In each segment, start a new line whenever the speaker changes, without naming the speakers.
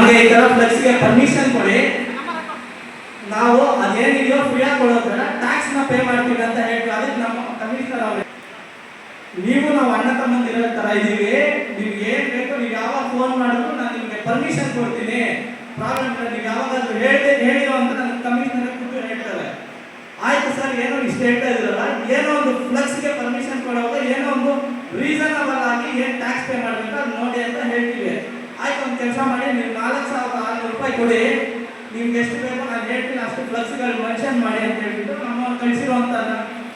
ನಮಗೆ ಈ ತರ ಫ್ಲೆಕ್ಸ್ಗೆ ಪರ್ಮಿಷನ್ ಕೊಡಿ, ನಾವು ಅದೇನಿದೆಯೋ ಫ್ರೀಯಾಗಿ ಕೊಡೋದ್ರ ಟ್ಯಾಕ್ಸ್ ನ ಪೇ ಮಾಡ್ತೀವಿ ಅಂತ ಹೇಳ್ತೀವಿ. ಅದಕ್ಕೆ ನಮ್ಮ ಕಮಿಷನರ್ ಅವರು, ನೀವು ನಾವು ಅಣ್ಣ ತಮ್ಮಂದಿರೋ ತರ ಇದೀವಿ, ನಿಮ್ಗೆ ಏನ್ ಬೇಕು ನೀವು ಯಾವಾಗ ಫೋನ್ ಮಾಡಿದ್ರು ನಾನು ನಿಮ್ಗೆ ಪರ್ಮಿಷನ್ ಕೊಡ್ತೀನಿ, ಪ್ರಾಬ್ಲಮ್ ಇಲ್ಲ, ನೀವು ಯಾವಾಗಾದ್ರೂ ಹೇಳಿರೋ ಅಂತ ನನ್ನ ಕಮಿಷನರ್ ಕೂತು ಹೇಳ್ತಾರೆ. ಆಯ್ತು ಸರ್, ಏನೋ ಇಷ್ಟು ಹೇಳ್ತಾ ಇದ್ರಲ್ಲ, ಏನೋ ಒಂದು ಫ್ಲೆಕ್ಸ್ಗೆ ಪರ್ಮಿಷನ್ ಕೊಡುವಾಗ ಏನೋ ಒಂದು ರೀಸನಬಲ್ ಆಗಿ ಏನ್ ಟ್ಯಾಕ್ಸ್ ಪೇ ಮಾಡ್ಬೇಕು ಅದು ನೋಡಿ ಅಂತ ಹೇಳ್ತೀವಿ. ಆಯ್ತು, ಒಂದು ಕೆಲಸ ಮಾಡಿ, ನೀವು 4,600 ರೂಪಾಯಿ ಕೊಡಿ, ನಿಮ್ಗೆ ಎಷ್ಟು ಬೇಕೋ ನಾನು ಹೇಳ್ತೀನಿ ಅಷ್ಟು ಫ್ಲೆಕ್ಸ್ಗಳು ಮೆನ್ಷನ್ ಮಾಡಿ ಅಂತ ಹೇಳ್ಬಿಟ್ಟು ನಮ್ಮ ಕಳಿಸಿರುವಂತ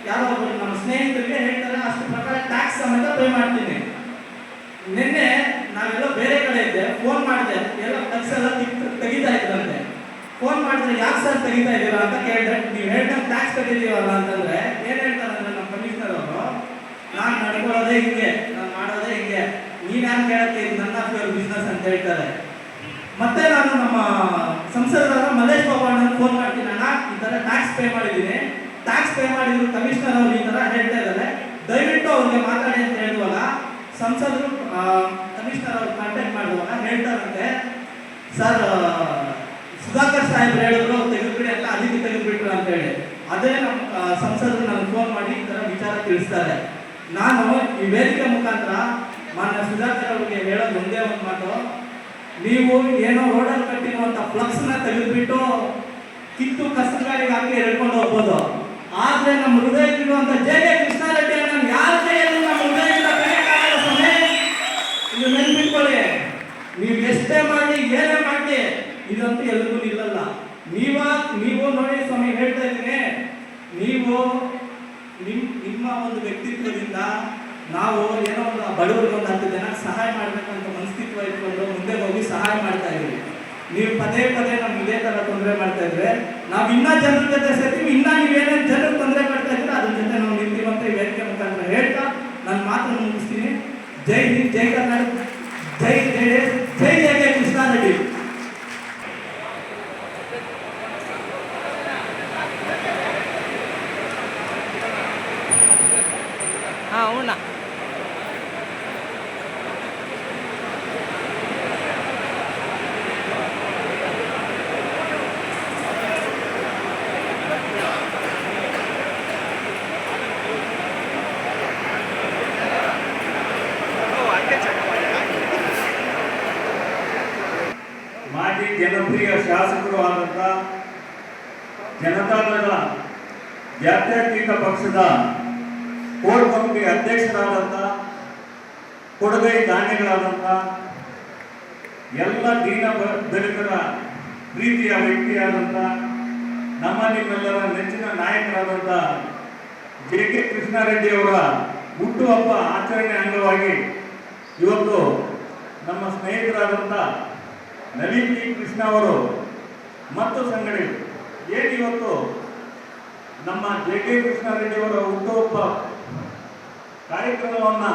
ಯಾರೋ ಒಬ್ಬರು ನಮ್ಮ ಸ್ನೇಹಿತರಿಗೆ ಹೇಳ್ತಾರೆ, ಅಷ್ಟು ಪ್ರಕಾರ ಟ್ಯಾಕ್ಸ್ ಸಮೇತ ಪೇ ಮಾಡ್ತೀನಿ. ನಿನ್ನೆ ನಾವೆಲ್ಲ ಬೇರೆ ಕಡೆ ಇದ್ದೆ, ಫೋನ್ ಮಾಡಿದೆ, ಎಲ್ಲ ಫ್ಲೆಕ್ಸ್ ಎಲ್ಲ ತೆಗಿತಾ ಇದ್ರಂತೆ. ಫೋನ್ ಮಾಡಿದ್ರೆ ಯಾಕೆ ಸರ್ ತೆಗಿತಾ ಇದ್ದೀರಾ ಅಂತ ಕೇಳಿದ್ರೆ, ನೀವು ಹೇಳ್ದಂಗೆ ಟ್ಯಾಕ್ಸ್ ತೆಗಿದೀವಲ್ಲ ಅಂತಂದ್ರೆ ಏನ್ ಹೇಳ್ತಾರಂದ್ರೆ ನಮ್ಮ ಕಮಿಷನರ್ ಅವರು, ನಾನು ನಡ್ಕೊಳ್ಳೋದೇ ಹಿಂಗೆ, ನಾನು ಮಾಡೋದೇ ಹಿಂಗೆ, ನೀನ್ ಯಾರು ಕೇಳಕ್ಕೆ, ಇದು ನನ್ನ ಪ್ಯೂರ್ ಬಿಸ್ನೆಸ್ ಅಂತ ಹೇಳ್ತಾರೆ. ಮತ್ತೆ ನಾನು ನಮ್ಮ ಸಂಸದರಾದ ಮಲ್ಲೇಶ್ ಬಾಬು ಅಣ್ಣನ ಫೋನ್ ಮಾಡ್ತೀನಿ, ಅಣ್ಣ ಈ ತರ ಟ್ಯಾಕ್ಸ್ ಪೇ ಮಾಡಿದ್ದೀನಿ, ಟ್ಯಾಕ್ಸ್ ಪೇ ಮಾಡಿದ್ರು ಕಮಿಷನರ್ ಅವರು ಈ ತರ ಹೇಳ್ತಾ ಇದ್ದಾರೆ, ದಯವಿಟ್ಟು ಅವ್ರಿಗೆ ಮಾತಾಡಿ ಅಂತ ಹೇಳುವಾಗ ಸಂಸದರು ಕಮಿಷನರ್ ಅವ್ರು ಕಾಂಟ್ಯಾಕ್ಟ್ ಮಾಡುವಾಗ ಹೇಳ್ತಾರಂತೆ, ಸರ್ ಸುಧಾಕರ್ ಸಾಹೇಬ್ರು ಹೇಳಿದ್ರು ತೆಗೆದುಬಿಡಿ ಅಂತ, ಅದಕ್ಕೆ ತೆಗೆದುಬಿಟ್ರು ಅಂತ ಹೇಳಿ. ಅದೇ ನಮ್ಮ ಸಂಸದರು ನನಗೆ ಫೋನ್ ಮಾಡಿ ಈ ತರ ವಿಚಾರ ತಿಳಿಸ್ತಾರೆ. ನಾನು ಈ ವೇದಿಕೆ ಮುಖಾಂತರ ಮಾನ್ಯ ಸುಧಾಕರ್ ಅವರಿಗೆ ಹೇಳೋದು ಒಂದೇ ಒಂದು ಮಾತು, ನೀವು ಏನೋ ರೋಡಲ್ಲಿ ಕಟ್ಟಿರುವಂತ ಫ್ಲಕ್ಸ್ ನ ತೆಗೆದುಬಿಟ್ಟು ಕಿತ್ತು ಕಸಗಾರಿಗೆ ಹಾಕಿ ಹೇಳ್ಕೊಂಡು ಹೋಗ್ಬೋದು, ಆದ್ರೆ ನಮ್ಮ ಹೃದಯದಲ್ಲಿರುವಂತ ಜೆ.ಕೆ. ಕೃಷ್ಣಾರೆಡ್ಡಿ ಅನ್ನ ಯಾರ ಕೈಯಲ್ಲಿ ನಮ್ಮ ಹೃದಯದಿಂದ ಕರೆಯಕ್ಕಾಗಲ್ಲ ಸ್ವಾಮಿ. ಇದು ನೆನ್ಪಿಟ್ಕೊಳ್ಳಿ, ನೀವು ಎಷ್ಟೇ ಮಾಡಿ ಏನೇ ಮಾಡಿ ಇದಂತೂ ಎಲ್ರಿಗೂ ನಿಲ್ಲಲ್ಲ. ನೀವು ನೋಡಿ ಸ್ವಾಮಿ, ಹೇಳ್ತಾ ಇದ್ದೀನಿ, ನೀವು ನಿಮ್ಮ ಒಂದು ವ್ಯಕ್ತಿತ್ವದಿಂದ ನಾವು ಏನೋ ಒಂದು ಬಡವರಿಗೆ ಒಂದು 10 ಜನ ಸಹಾಯ ಮಾಡ್ಬೇಕಂತ ಮನಸ್ಥಿತ್ವ ಇಟ್ಕೊಂಡು ಮುಂದೆ ಹೋಗಿ ಸಹಾಯ ಮಾಡ್ತಾ ಇದೀವಿ. ನೀವು ಪದೇ ಪದೇ ನಮ್ಗೆ ಇದೇ ತರ ತೊಂದರೆ ಮಾಡ್ತಾ ಇದ್ರೆ ನಾವು ಇನ್ನ ಜನರ ಜೊತೆ ಸೇರ್ತೀವಿ, ಇನ್ನ ನೀವೇನೇನು ಜನರು ತೊಂದರೆ ಮಾಡ್ತಾ ಇದ್ರೆ ಅದ್ರ ಜೊತೆ ನಾವು ನಿಂತೀವಂತ ಈ ವೇದಿಕೆ ಮುಖಾಂತರ ಹೇಳ್ತಾ ನನ್ನ ಮಾತನ್ನು ಮುಗಿಸ್ತೀನಿ. ಜೈ ಹಿಂದ್, ಜೈ ಕರ್ನಾಟಕ, ಜೈ ಜೆಡಿಎಸ್, ಜೈ ಜೆ.ಕೆ. ಕೃಷ್ಣಾರೆಡ್ಡಿ.
అవునా
ಮಾಜಿ ಜನಪ್ರಿಯ ಶಾಸಕರು ಆದಂತ ಜನತಾದಳ ಜಾತ್ಯತೀತ ಪಕ್ಷದ ಕೋರ್ ಕಮಿಟಿ ಅಧ್ಯಕ್ಷರಾದಂಥ, ಕೊಡಗೈ ದಾನಿಗಳಾದಂಥ, ಎಲ್ಲ ದೀನ ದಲಿತರ ಪ್ರೀತಿಯ ವ್ಯಕ್ತಿಯಾದಂಥ, ನಮ್ಮ ನಿಮ್ಮೆಲ್ಲರ ನೆಚ್ಚಿನ ನಾಯಕರಾದಂಥ ಜೆ.ಕೆ. ಕೃಷ್ಣಾರೆಡ್ಡಿ ಅವರ ಹುಟ್ಟುಹಬ್ಬ ಆಚರಣೆ ಅಂಗವಾಗಿ ಇವತ್ತು ನಮ್ಮ ಸ್ನೇಹಿತರಾದಂಥ ನವೀನ್ ಜಿ ಕೃಷ್ಣ ಅವರು ಮತ್ತು ಸಂಗಡಿ ಇವತ್ತು ನಮ್ಮ ಜೆ.ಕೆ. ಕೃಷ್ಣಾರೆಡ್ಡಿ ಅವರ ಹುಟ್ಟುಹಬ್ಬ ಕಾರ್ಯಕ್ರಮವನ್ನ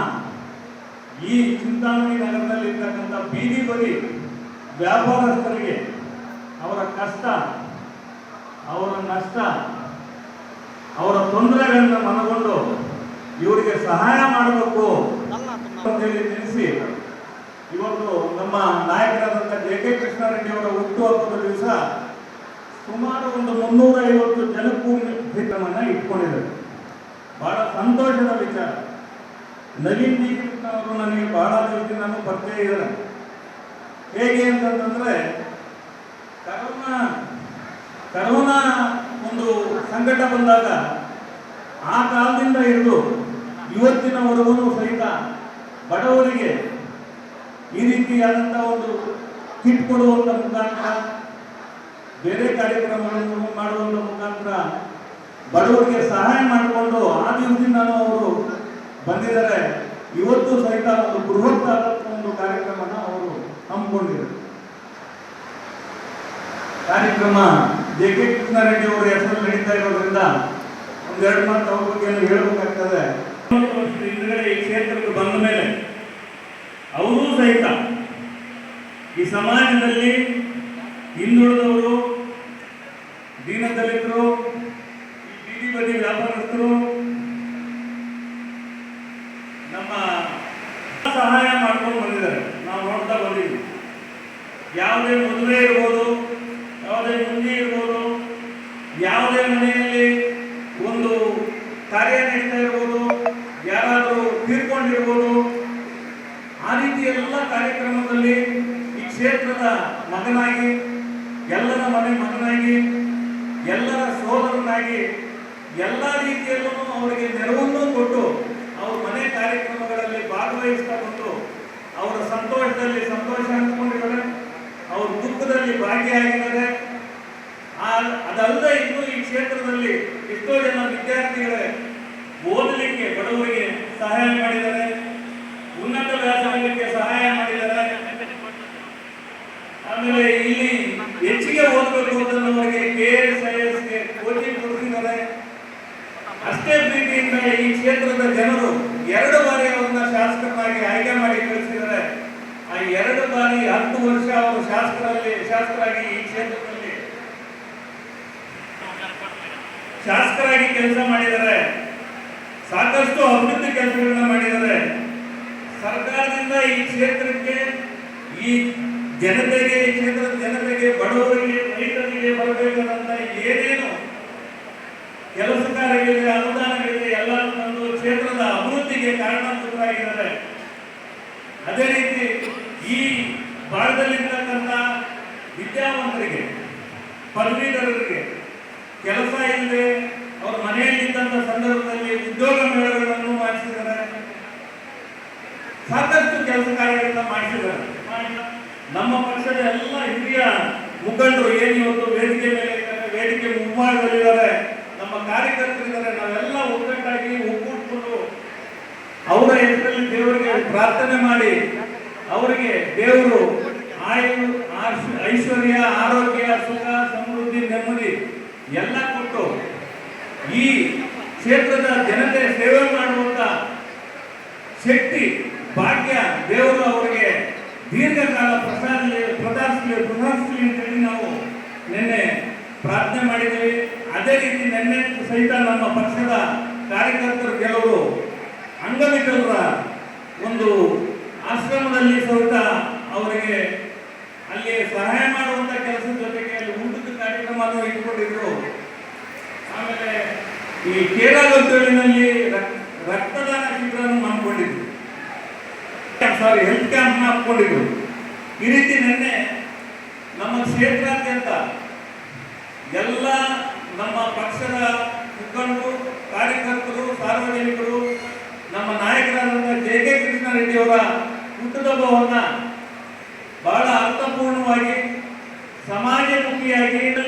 ಈ ಚಿಂತಾಮಣಿ ನಗರದಲ್ಲಿ ಇರ್ತಕ್ಕಂಥ ಬೀದಿ ಬದಿ ವ್ಯಾಪಾರಸ್ಥರಿಗೆ ಅವರ ಕಷ್ಟ, ಅವರ ನಷ್ಟ, ಅವರ ತೊಂದರೆಗಳನ್ನ ಮನಗೊಂಡು ಇವರಿಗೆ ಸಹಾಯ ಮಾಡಬೇಕು ಅಂತ ಹೇಳಿ ತಿಳಿಸಿ ಇವತ್ತು ನಮ್ಮ ನಾಯಕರಾದಂಥ ಜೆ.ಕೆ. ಕೃಷ್ಣಾರೆಡ್ಡಿ ಅವರ ಹುಟ್ಟುಹಬ್ಬದ ದಿವಸ ಸುಮಾರು ಒಂದು 350 ಜನಪೂರ್ಣ ಇಟ್ಕೊಂಡಿದ್ದಾರೆ. ಬಹಳ ಸಂತೋಷದ ವಿಚಾರ. ನವೀನ್ ಜಿ ಕೃಷ್ಣ ಅವರು ನನಗೆ ಬಹಳ ದಿವಸದಿಂದ ಪರಿಚಯ ಇದ್ದಾರೆ. ಹೇಗೆ ಅಂತಂದ್ರೆ ಕರೋನಾ ಒಂದು ಸಂಕಟ ಬಂದಾಗ ಆ ಕಾಲದಿಂದ ಹಿಡಿದು ಇವತ್ತಿನವರೆಗೂ ಸಹಿತ ಬಡವರಿಗೆ ಈ ರೀತಿಯಾದಂಥ ಒಂದು ಕಿಟ್ ಕೊಡುವಂಥ ಮುಖಾಂತರ, ಬೇರೆ ಕಾರ್ಯಕ್ರಮಗಳನ್ನು ಮಾಡುವಂಥ ಮುಖಾಂತರ ಬಡವರಿಗೆ ಸಹಾಯ ಮಾಡಿಕೊಂಡು ಆ ದಿವಸದಿಂದನೂ ಅವರು ಬಂದಿದ್ದಾರೆ. ಇವತ್ತು ಸಹಿತ ಒಂದು ಬೃಹತ್ ಒಂದು ಕಾರ್ಯಕ್ರಮನ ಅವರು ಹಮ್ಮಿಕೊಂಡಿದ್ದಾರೆ. ಕಾರ್ಯಕ್ರಮ ಜೆ.ಕೆ. ಕೃಷ್ಣಾರೆಡ್ಡಿ ಅವರ ಹೆಸರು ನಡೀತಾ ಇರೋದ್ರಿಂದ ಒಂದೆರಡು ಮಾತು ಅವ್ರ ಬಗ್ಗೆ ಹೇಳಬೇಕಾಗ್ತದೆ. ಹಿಂದ್ಗಡೆ ಈ ಕ್ಷೇತ್ರಕ್ಕೆ ಬಂದ ಮೇಲೆ ಅವರೂ ಸಹಿತ ಈ ಸಮಾಜದಲ್ಲಿ ಹಿಂದುಳಿದವರು, ದೀನದಲಿತರು, ಬೀದಿ ಬದಿ ವ್ಯಾಪಾರಸ್ಥರು ನಮ್ಮ ಸಹಾಯ ಮಾಡ್ಕೊಂಡು ಬಂದಿದ್ದಾರೆ. ನಾವು ನೋಡ್ತಾ ಬಂದಿದ್ದೀವಿ. ಯಾವುದೇ ಮದುವೆ ಇರ್ಬೋದು, ಯಾವುದೇ ಮುಂಜಿ ಇರ್ಬೋದು, ಯಾವುದೇ ಮನೆಯಲ್ಲಿ ಒಂದು ಕಾರ್ಯ ನಡೀತಾ ಇರ್ಬೋದು, ಯಾರಾದರೂ ತೀರ್ಕೊಂಡಿರ್ಬೋದು, ಆ ರೀತಿ ಎಲ್ಲ ಕಾರ್ಯಕ್ರಮದಲ್ಲಿ ಈ ಕ್ಷೇತ್ರದ ಮಗನಾಗಿ, ಎಲ್ಲರ ಮನೆ ಮಗನಾಗಿ, ಎಲ್ಲರ ಸೋದರನಾಗಿ, ಎಲ್ಲ ರೀತಿಯಲ್ಲೂ ಅವರಿಗೆ ನೆರವನ್ನು ಕೊಟ್ಟು ಅವ್ರ ಮನೆ ಕಾರ್ಯಕ್ರಮಗಳಲ್ಲಿ ಭಾಗವಹಿಸ್ತಾ ಬಂದು ಅವರ ಸಂತೋಷದಲ್ಲಿ ಸಂತೋಷ ಹಂಚಿಕೊಂಡಿದ್ದಾರೆ, ಅವ್ರ ದುಃಖದಲ್ಲಿ ಭಾಗಿಯಾಗಿದ್ದಾರೆ. ಅದಲ್ಲದೆ ಇನ್ನೂ ಈ ಕ್ಷೇತ್ರದಲ್ಲಿ ಎಷ್ಟೋ ಜನ ವಿದ್ಯಾರ್ಥಿಗಳೇ ಓದಲಿಕ್ಕೆ ಬಡವರಿಗೆ ಸಹಾಯ ಮಾಡಿದ್ದಾರೆ, ಉನ್ನತ ವ್ಯಾಸಂಗಕ್ಕೆ ಸಹಾಯ ಮಾಡಿದ್ದಾರೆ. ಆಮೇಲೆ ಇಲ್ಲಿ ಹೆಚ್ಚಿಗೆ ಓದಬೇಕು ಅಂತವರಿಗೆ KSISಗೆ ಕೋಚಿಂಗ್ ಕೊಡಿಸಿದ್ದಾರೆ. ಅಷ್ಟೇ ಪ್ರೀತಿಯಿಂದ ಈ ಕ್ಷೇತ್ರದ ಜನರು 2 ಬಾರಿ ಅವ್ರನ್ನ ಶಾಸಕರಾಗಿ ಆಯ್ಕೆ ಮಾಡಿ ಕಳಿಸಿದ್ದಾರೆ. ಆ 2 ಬಾರಿ 10 ವರ್ಷ ಅವರು ಶಾಸಕರಾಗಿ ಈ ಕ್ಷೇತ್ರದಲ್ಲಿ ಶಾಸಕರಾಗಿ ಕೆಲಸ ಮಾಡಿದ್ದಾರೆ. ಸಾಕಷ್ಟು ಅಭಿವೃದ್ಧಿ ಕೆಲಸಗಳನ್ನ ಮಾಡಿದ್ದಾರೆ. ಸರ್ಕಾರದಿಂದ ಈ ಕ್ಷೇತ್ರಕ್ಕೆ, ಈ ಜನತೆಗೆ, ಈ ಕ್ಷೇತ್ರದ ಜನತೆಗೆ, ಬಡವರಿಗೆ, ರೈತರಿಗೆ ಬರಬೇಕಾದಂತ ಏನೇನು ಕೆಲಸ ಕಾರ್ಯಗಳಿದೆ, ಅನುದಾನಗಳಿದೆ, ಎಲ್ಲ ತಂದು ಕ್ಷೇತ್ರದ ಅಭಿವೃದ್ಧಿಗೆ ಕಾರಣಭೂತರಾಗಿದ್ದಾರೆ. ಅದೇ ರೀತಿ ಈ ಭಾಗದಲ್ಲಿರ್ತಕ್ಕಂಥ ವಿದ್ಯಾವಂತರಿಗೆ, ಪದವೀಧರರಿಗೆ ಕೆಲಸ ಇಲ್ಲದೆ ಅವ್ರ ಮನೆಯಲ್ಲಿದ್ದಂಥ ಸಂದರ್ಭದಲ್ಲಿ ಉದ್ಯೋಗ ಮೇಳಗಳನ್ನು ಮಾಡಿಸಿದ್ದಾರೆ. ಸಾಕಷ್ಟು ಕೆಲಸ ಕಾರ್ಯಗಳನ್ನ ಮಾಡಿಸಿದ್ದಾರೆ. ನಮ್ಮ ಪಕ್ಷದ ಎಲ್ಲ ಹಿರಿಯ ಮುಖಂಡರು ಏನು ಇವತ್ತು ವೇದಿಕೆ ಮೇಲೆ ಇದ್ದಾರೆ, ವೇದಿಕೆ ಮುಂಭಾಗದಲ್ಲಿದ್ದಾರೆ, ನಮ್ಮ ಕಾರ್ಯಕರ್ತರಿದ್ದಾರೆ. ನಾವೆಲ್ಲ ಒಗ್ಗಟ್ಟಾಗಿ ಒಗ್ಗೂಡಿಕೊಂಡು ಅವರ ಹೆಸರಲ್ಲಿ ದೇವರಿಗೆ ಪ್ರಾರ್ಥನೆ ಮಾಡಿ ಅವರಿಗೆ ದೇವರು ಐಶ್ವರ್ಯ, ಆರೋಗ್ಯ, ಸುಖ, ಸಮೃದ್ಧಿ, ನೆಮ್ಮದಿ ಎಲ್ಲ ಕೊಟ್ಟು ಈ ಕ್ಷೇತ್ರದ ಜನತೆ ಸೇವೆ ಮಾಡುವಂತ ಶಕ್ತಿ, ಭಾಗ್ಯ ದೇವರು ಅವರಿಗೆ ದೀರ್ಘಕಾಲ ಪ್ರಸಾದಿಸಲಿ ಅಂತೇಳಿ ನಾವು ನಿನ್ನೆ ಪ್ರಾರ್ಥನೆ ಮಾಡಿದ್ದೀವಿ. ಅದೇ ರೀತಿ ನಿನ್ನೆ ಸಹಿತ ನಮ್ಮ ಪಕ್ಷದ ಕಾರ್ಯಕರ್ತರು ಕೆಲವರು ಅಂಗವಿಕಲರ ಒಂದು ಆಶ್ರಮದಲ್ಲಿ ಸಹಿತ ಅವರಿಗೆ ಅಲ್ಲಿ ಸಹಾಯ ಮಾಡುವಂತ ಕೆಲಸದ ಜೊತೆಗೆ ಅಲ್ಲಿ ಊಟದ ಕಾರ್ಯಕ್ರಮವನ್ನು ಇಟ್ಕೊಂಡಿದ್ರು. ಆಮೇಲೆ ಈ ಕೇರಳದಲ್ಲಿ ರಕ್ತದಾನ ಶಿಬಿರವನ್ನು ಮಾಡ್ಕೊಂಡಿದ್ರು, ಹೆಲ್ತ್ ಕ್ಯಾಂಪ್ ಹಾಕೊಂಡಿದ್ರು. ಈ ರೀತಿ ನಿನ್ನೆ ನಮ್ಮ ಕ್ಷೇತ್ರಾದ್ಯಂತ ಎಲ್ಲ ನಮ್ಮ ಪಕ್ಷದ ಮುಖಂಡರು, ಕಾರ್ಯಕರ್ತರು, ಸಾರ್ವಜನಿಕರು, ನಮ್ಮ ನಾಯಕರಾದಂಥ JK ಕೃಷ್ಣಾರೆಡ್ಡಿ ಅವರ ಹುಟ್ಟುಹಬ್ಬವನ್ನ ಬಹಳ ಅರ್ಥಪೂರ್ಣವಾಗಿ, ಸಮಾಜಮುಖಿಯಾಗಿ,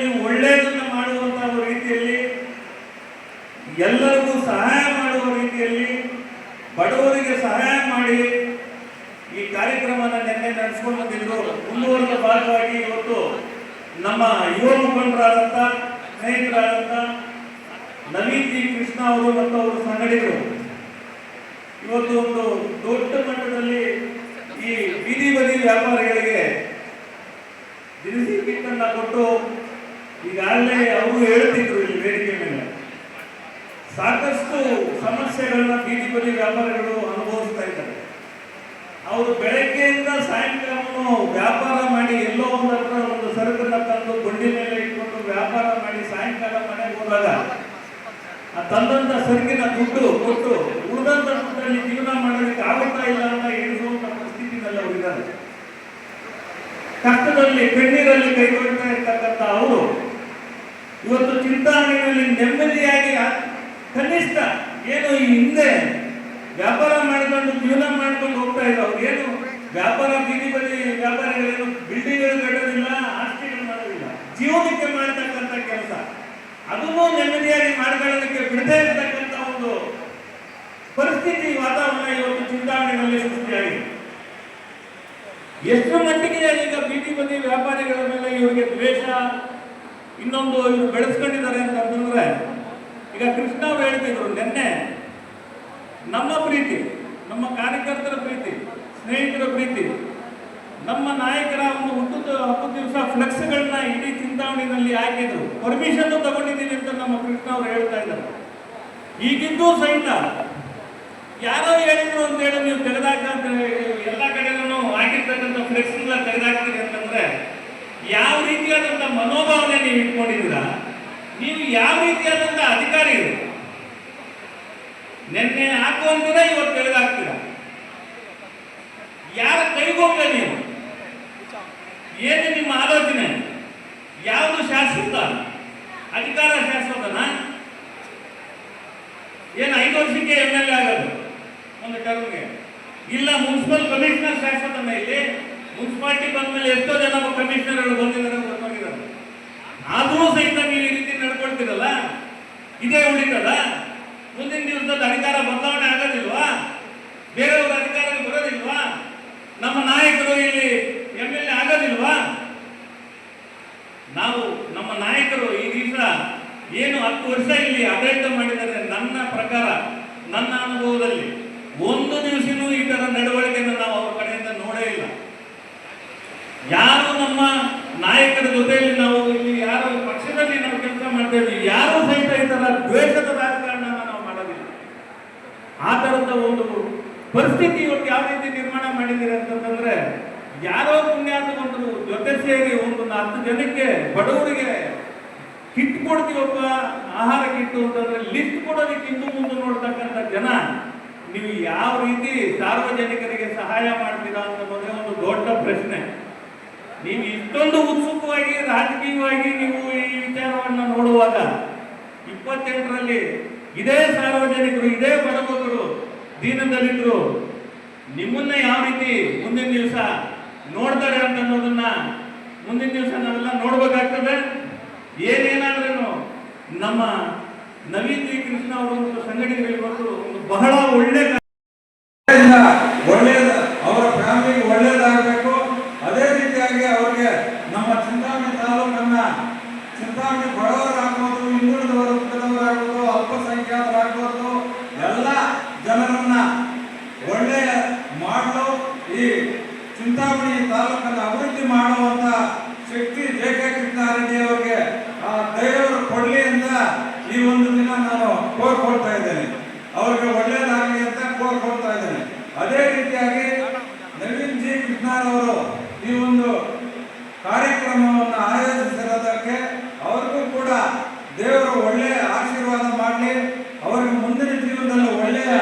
ಒಳ್ಳೆಯದನ್ನು ಮಾಡುವಂತಹ ರೀತಿಯಲ್ಲಿ, ಎಲ್ಲರಿಗೂ ಸಹಾಯ ಮಾಡುವ ರೀತಿಯಲ್ಲಿ, ಬಡವರಿಗೆ ಸಹಾಯ ಮಾಡಿ ಈ ಕಾರ್ಯಕ್ರಮನ ನಿನ್ನೆ ನಡೆಸ್ಕೊಂಡು ಬಂದಿದ್ರು. ಮುಂದುವರೆದ ಭಾಗವಾಗಿ ಇವತ್ತು ನಮ್ಮ ಯುವ ಮುಖಂಡರಾದಂಥ, ಸ್ನೇಹಿತರಾದಂಥ ನವೀನ್ ಜಿ ಕೃಷ್ಣ ಅವರು ಮತ್ತು ಅವರ ಸಂಘಟಕರು ಇವತ್ತು ಒಂದು ದೊಡ್ಡ ಮಟ್ಟದಲ್ಲಿ ಈ ಬೀದಿ ಬದಿ ವ್ಯಾಪಾರಿಗಳಿಗೆ ದಿನಸಿ ಕಿಟ್ಟನ್ನ ಕೊಟ್ಟು, ಈಗಾಗಲೇ ಅವರು ಹೇಳ್ತಿದ್ರು ಇಲ್ಲಿ ವೇದಿಕೆ ಮೇಲೆ, ಸಾಕಷ್ಟು ಸಮಸ್ಯೆಗಳನ್ನ ಬೀದಿ ಬದಿ ವ್ಯಾಪಾರಿಗಳು ಅನುಭವಿಸ್ತಾ ಇದ್ದಾರೆ. ಅವರು ಬೆಳಗ್ಗೆಯಿಂದ ಸಾಯಂಕಾಲವನ್ನು ವ್ಯಾಪಾರ ಮಾಡಿ ಎಲ್ಲೋ ಒಂದು ಹತ್ರ ಒಂದು ಸರಕನ್ನ ತಂದು ಬಂಡಿ ಮೇಲೆ ಇಟ್ಕೊಂಡು ವ್ಯಾಪಾರ ಮಾಡಿ ಸಾಯಂಕಾಲ ಮನೆಗೆ ಹೋದಾಗ ಆ ತಂದಂತ ಸರಕಿನ ದುಡ್ಡು ಕೊಟ್ಟು ಉಳಿದಂತ ದುಡ್ಡಲ್ಲಿ ಜೀವನ ಮಾಡೋದಕ್ಕೆ ಆಗುತ್ತಾ ಇಲ್ಲ ಅಂತ ಎಣಿಸುವಂತ ಪರಿಸ್ಥಿತಿನಲ್ಲಿ ಅವರಿದ್ದಾರೆ. ಕಷ್ಟದಲ್ಲಿ ಕಣ್ಣೀರಲ್ಲಿ ಕೈಗೊಳ್ತಾ ಇರ್ತಕ್ಕಂಥ ಅವರು ಇವತ್ತು ಚಿಂತಾಮಣಿಯಲ್ಲಿ ನೆಮ್ಮದಿಯಾಗಿ ಕನಿಷ್ಠ ಏನು ಈ ಹಿಂದೆ ವ್ಯಾಪಾರ ಮಾಡಿಕೊಂಡು ಜೀವನ ಮಾಡ್ಕೊಂಡು ಹೋಗ್ತಾ ಇದ್ರು. ಅವ್ರು ಏನು ವ್ಯಾಪಾರ, ಬೀದಿ ಬದಿ ವ್ಯಾಪಾರಿಗಳೇನು ಬಿಲ್ಡಿಂಗ್ಗಳು ಕಟ್ಟೋದಿಲ್ಲ, ಆಸ್ತಿಗಳು ಮಾಡೋದಿಲ್ಲ, ಜೀವನಕ್ಕೆ ಮಾಡತಕ್ಕಂಥ ಕೆಲಸ, ಅದನ್ನು ನೆಮ್ಮದಿಯಾಗಿ ಮಾಡ್ಕೊಳ್ಳೋದಕ್ಕೆ ಬಿಡದೇ ಇರತಕ್ಕಂಥ ಒಂದು ಪರಿಸ್ಥಿತಿ, ವಾತಾವರಣ ಇವತ್ತು ಚಿಂತಾಮಣಿಯಲ್ಲಿ ಸೃಷ್ಟಿಯಾಗಿದೆ. ಎಷ್ಟು ಮಟ್ಟಿಗೆ ಈಗ ಬೀದಿ ಬದಿ ವ್ಯಾಪಾರಿಗಳ ಮೇಲೆ ಇವರಿಗೆ ದ್ವೇಷ, ಇನ್ನೊಂದು ಇವರು ಬೆಳೆಸ್ಕೊಂಡಿದ್ದಾರೆ ಅಂತಂದ್ರೆ, ಈಗ ಕೃಷ್ಣ ಅವರು ಹೇಳ್ತಿದ್ರು ನಿನ್ನೆ, ನಮ್ಮ ಪ್ರೀತಿ, ನಮ್ಮ ಕಾರ್ಯಕರ್ತರ ಪ್ರೀತಿ, ಸ್ನೇಹಿತರ ಪ್ರೀತಿ, ನಮ್ಮ ನಾಯಕರ ಒಂದು ಹುಟ್ಟದ ಹಬ್ಬದ ದಿವಸ ಫ್ಲೆಕ್ಸ್ಗಳನ್ನ ಇಡೀ ಚಿಂತಾಮಣಿನಲ್ಲಿ ಹಾಕಿದ್ರು, ಪರ್ಮಿಷನ್ ತಗೊಂಡಿದ್ದೀವಿ ಅಂತ ನಮ್ಮ ಕೃಷ್ಣ ಅವರು ಹೇಳ್ತಾ ಇದ್ದಾರೆ. ಈಗಿದ್ದು ಸಹಿತ ಯಾರೋ ಹೇಳಿದ್ರು ಅಂತ ಹೇಳಿ ನೀವು ತೆಗೆದಾಕ ಎಲ್ಲ ಕಡೆನೂ ಹಾಕಿರ್ತಕ್ಕಂಥ ಫ್ಲೆಕ್ಸ್ಗಳನ್ನ ತೆಗೆದಾಕ್ತೀರಿ ಅಂತಂದ್ರೆ ಮನೋಭಾವನೆ ನೀವು ಇಟ್ಕೊಂಡಿದ್ದೀರಾ, ನೀವು ಯಾವ ರೀತಿಯಾದಂಥ ಅಧಿಕಾರಿಗಳು? ನಿನ್ನೆ ಹಾಕುವಂತೀರಾ, ಇವತ್ತು ತೆಗೆದಾಕ್ತೀರಾ? ಯಾರ ಕೈಗೊಂಬೆ ನೀವು? ಏನು ನಿಮ್ಮ ಆಲೋಚನೆ? ಯಾವುದು ಶಾಶ್ವತ? ಅಧಿಕಾರ ಶಾಶ್ವತನಾ? ಏನು 5 ವರ್ಷಕ್ಕೆ MLA ಆಗೋದು ಒಂದು ಟರ್ಮ್ಗೆ? ಇಲ್ಲ ಮುನ್ಸಿಪಲ್ ಕಮಿಷನರ್ ಶಾಶ್ವತನ? ಇಲ್ಲಿ ಮುನ್ಸಿಪಾಲಿಟಿ ಬಂದ್ಮೇಲೆ ಎಷ್ಟೋ ಜನ ಕಮಿಷನರ್ಗಳು ಬಂದಿದ್ದಾರೆ, ಗೊತ್ತಾಗಿದ್ದಾರೆ. ಆದರೂ ಸಹಿತ ನೀವು ಈ ರೀತಿ ನಡ್ಕೊಳ್ತೀರಲ್ಲ, ಇದೇ ಉಳಿತದ? ಮುಂದಿನ ದಿವಸದ ಅಧಿಕಾರ ಬದಲಾವಣೆ ಆಗೋದಿಲ್ವಾ? ಬೇರೆಯವ್ರ ಅಧಿಕಾರಕ್ಕೆ ಬರೋದಿಲ್ವಾ? ನಮ್ಮ ನಾಯಕರು ಇಲ್ಲಿ MLA ಆಗೋದಿಲ್ವಾ? ನಾವು ನಮ್ಮ ನಾಯಕರು ಈ ದಿವಸ ಏನು 10 ವರ್ಷ ಇಲ್ಲಿ ಆಡಳಿತ ಮಾಡಿದ್ದಾರೆ, ನನ್ನ ಪ್ರಕಾರ, ನನ್ನ ಅನುಭವದಲ್ಲಿ ಒಂದು ದಿವಸನೂ ಈ ತರ ನಡವಳಿಕೆಯನ್ನು ನಾವು ಅವ್ರ ಕಡೆಯಿಂದ ನೋಡೇ ಇಲ್ಲ. ಯಾರು ನಮ್ಮ ನಾಯಕರ ಜೊತೆಯಲ್ಲಿ ನಾವು ಇಲ್ಲಿ ಯಾರು ಪಕ್ಷದಲ್ಲಿ ನಾವು ಕೆಲಸ ಮಾಡ್ತಾ ಇದ್ದೀವಿ, ಯಾರು ಸಹಿತ ಈ ತರ ದ್ವೇಷದ ರಾಜಕಾರಣನ ನಾವು ಮಾಡೋದಿಲ್ಲ. ಆ ತರದ ಒಂದು ಪರಿಸ್ಥಿತಿ ಇವತ್ತು ಯಾವ ರೀತಿ ನಿರ್ಮಾಣ ಮಾಡಿದ್ದೀರಿ ಅಂತಂದ್ರೆ, ಯಾರೋ ಪುಣ್ಯಾತ್ಮರು ಜೊತೆ ಸೇರಿ ಒಂದು 10 ಜನಕ್ಕೆ ಬಡವರಿಗೆ ಕಿಟ್ ಕೊಡ್ತೀವಪ್ಪ, ಆಹಾರ ಕಿಟ್ಟು ಅಂತಂದ್ರೆ ಲಿಸ್ಟ್ ಕೊಡೋದಕ್ಕೆ ಹಿಂದೆ ಮುಂದೆ ನೋಡ್ತಕ್ಕಂಥ ಜನ, ನೀವು ಯಾವ ರೀತಿ ಸಾರ್ವಜನಿಕರಿಗೆ ಸಹಾಯ ಮಾಡ್ತೀರಾ ಅನ್ನೋದೇ ಒಂದು ದೊಡ್ಡ ಪ್ರಶ್ನೆ. ನೀವು ಇಷ್ಟೊಂದು ಉತ್ಸುಕವಾಗಿ ರಾಜಕೀಯವಾಗಿ ನೀವು ಈ ವಿಚಾರವನ್ನು ನೋಡುವಾಗ 28ರಲ್ಲಿ ಇದೇ ಸಾರ್ವಜನಿಕರು, ಇದೇ ಬಡಬಗರು, ದೀನದಲಿತರು ನಿಮ್ಮನ್ನ ಯಾವ ರೀತಿ ಮುಂದಿನ ದಿವಸ ನೋಡ್ತಾರೆ ಅಂತ ಅನ್ನೋದನ್ನ ಮುಂದಿನ ದಿವಸ ನಾವೆಲ್ಲ ನೋಡ್ಬೇಕಾಗ್ತದೆ. ಏನೇನಾದ್ರೂ ನಮ್ಮ ನವೀನ್ ಜಿ ಕೃಷ್ಣ ಅವರು ಮತ್ತು ಸಂಘಟನೆಗಳು ಇವತ್ತು ಒಂದು ಬಹಳ ಒಳ್ಳೆಯದ
ಅವರ ಫ್ಯಾಮಿಲಿಗೆ ಒಳ್ಳೇದಾಗಬೇಕು. ಅದೇ ರೀತಿಯಾಗಿ ಅವರಿಗೆ ನಮ್ಮ ಚಿಂತಾಮಣಿ ತಾಲೂಕನ್ನ, ಚಿಂತಾಮಣಿ ಬಡವರಾಗ್ಬೋದು, ಹಿಂದುಳಿದ ವರ್ಗದವರಾಗ್ಬೋದು, ಅಲ್ಪಸಂಖ್ಯಾತರಾಗ್ಬೋದು, ಎಲ್ಲ ಜನರನ್ನ ಒಳ್ಳೆಯ ಮಾಡಲು ಈ ಚಿಂತಾಮಣಿ ತಾಲೂಕನ್ನು ಅಭಿವೃದ್ಧಿ ಮಾಡುವಂತ ಶಕ್ತಿ ಜೆ.ಕೆ. ಕೃಷ್ಣಾರೆಡ್ಡಿ ಅವರಿಗೆ ಆ ದೇವರು ಕೊಡ್ಲಿ ಅಂತ ಈ ಒಂದು ದಿನ ನಾನು ಕೋರ್ಕೊಳ್ತಾ ಇದ್ದೇನೆ. ಅವ್ರಿಗೆ ಒಳ್ಳೇದಾಗಲಿ ಅಂತ ಕೋರ್ಕೊಳ್ತಾ ಇದ್ದೇನೆ. ಅದೇ ರೀತಿಯಾಗಿ ನವೀನ್ ಜಿ ಕೃಷ್ಣರವರು ಈ ಒಂದು ಕಾರ್ಯಕ್ರಮವನ್ನು ಆಯೋಜಿಸಿರೋದಕ್ಕೆ ಅವ್ರಿಗೂ ಕೂಡ ದೇವರು ಒಳ್ಳೆಯ ಆಶೀರ್ವಾದ ಮಾಡಲಿ, ಅವರಿಗೆ ಮುಂದಿನ ಜೀವನದಲ್ಲಿ ಒಳ್ಳೆಯ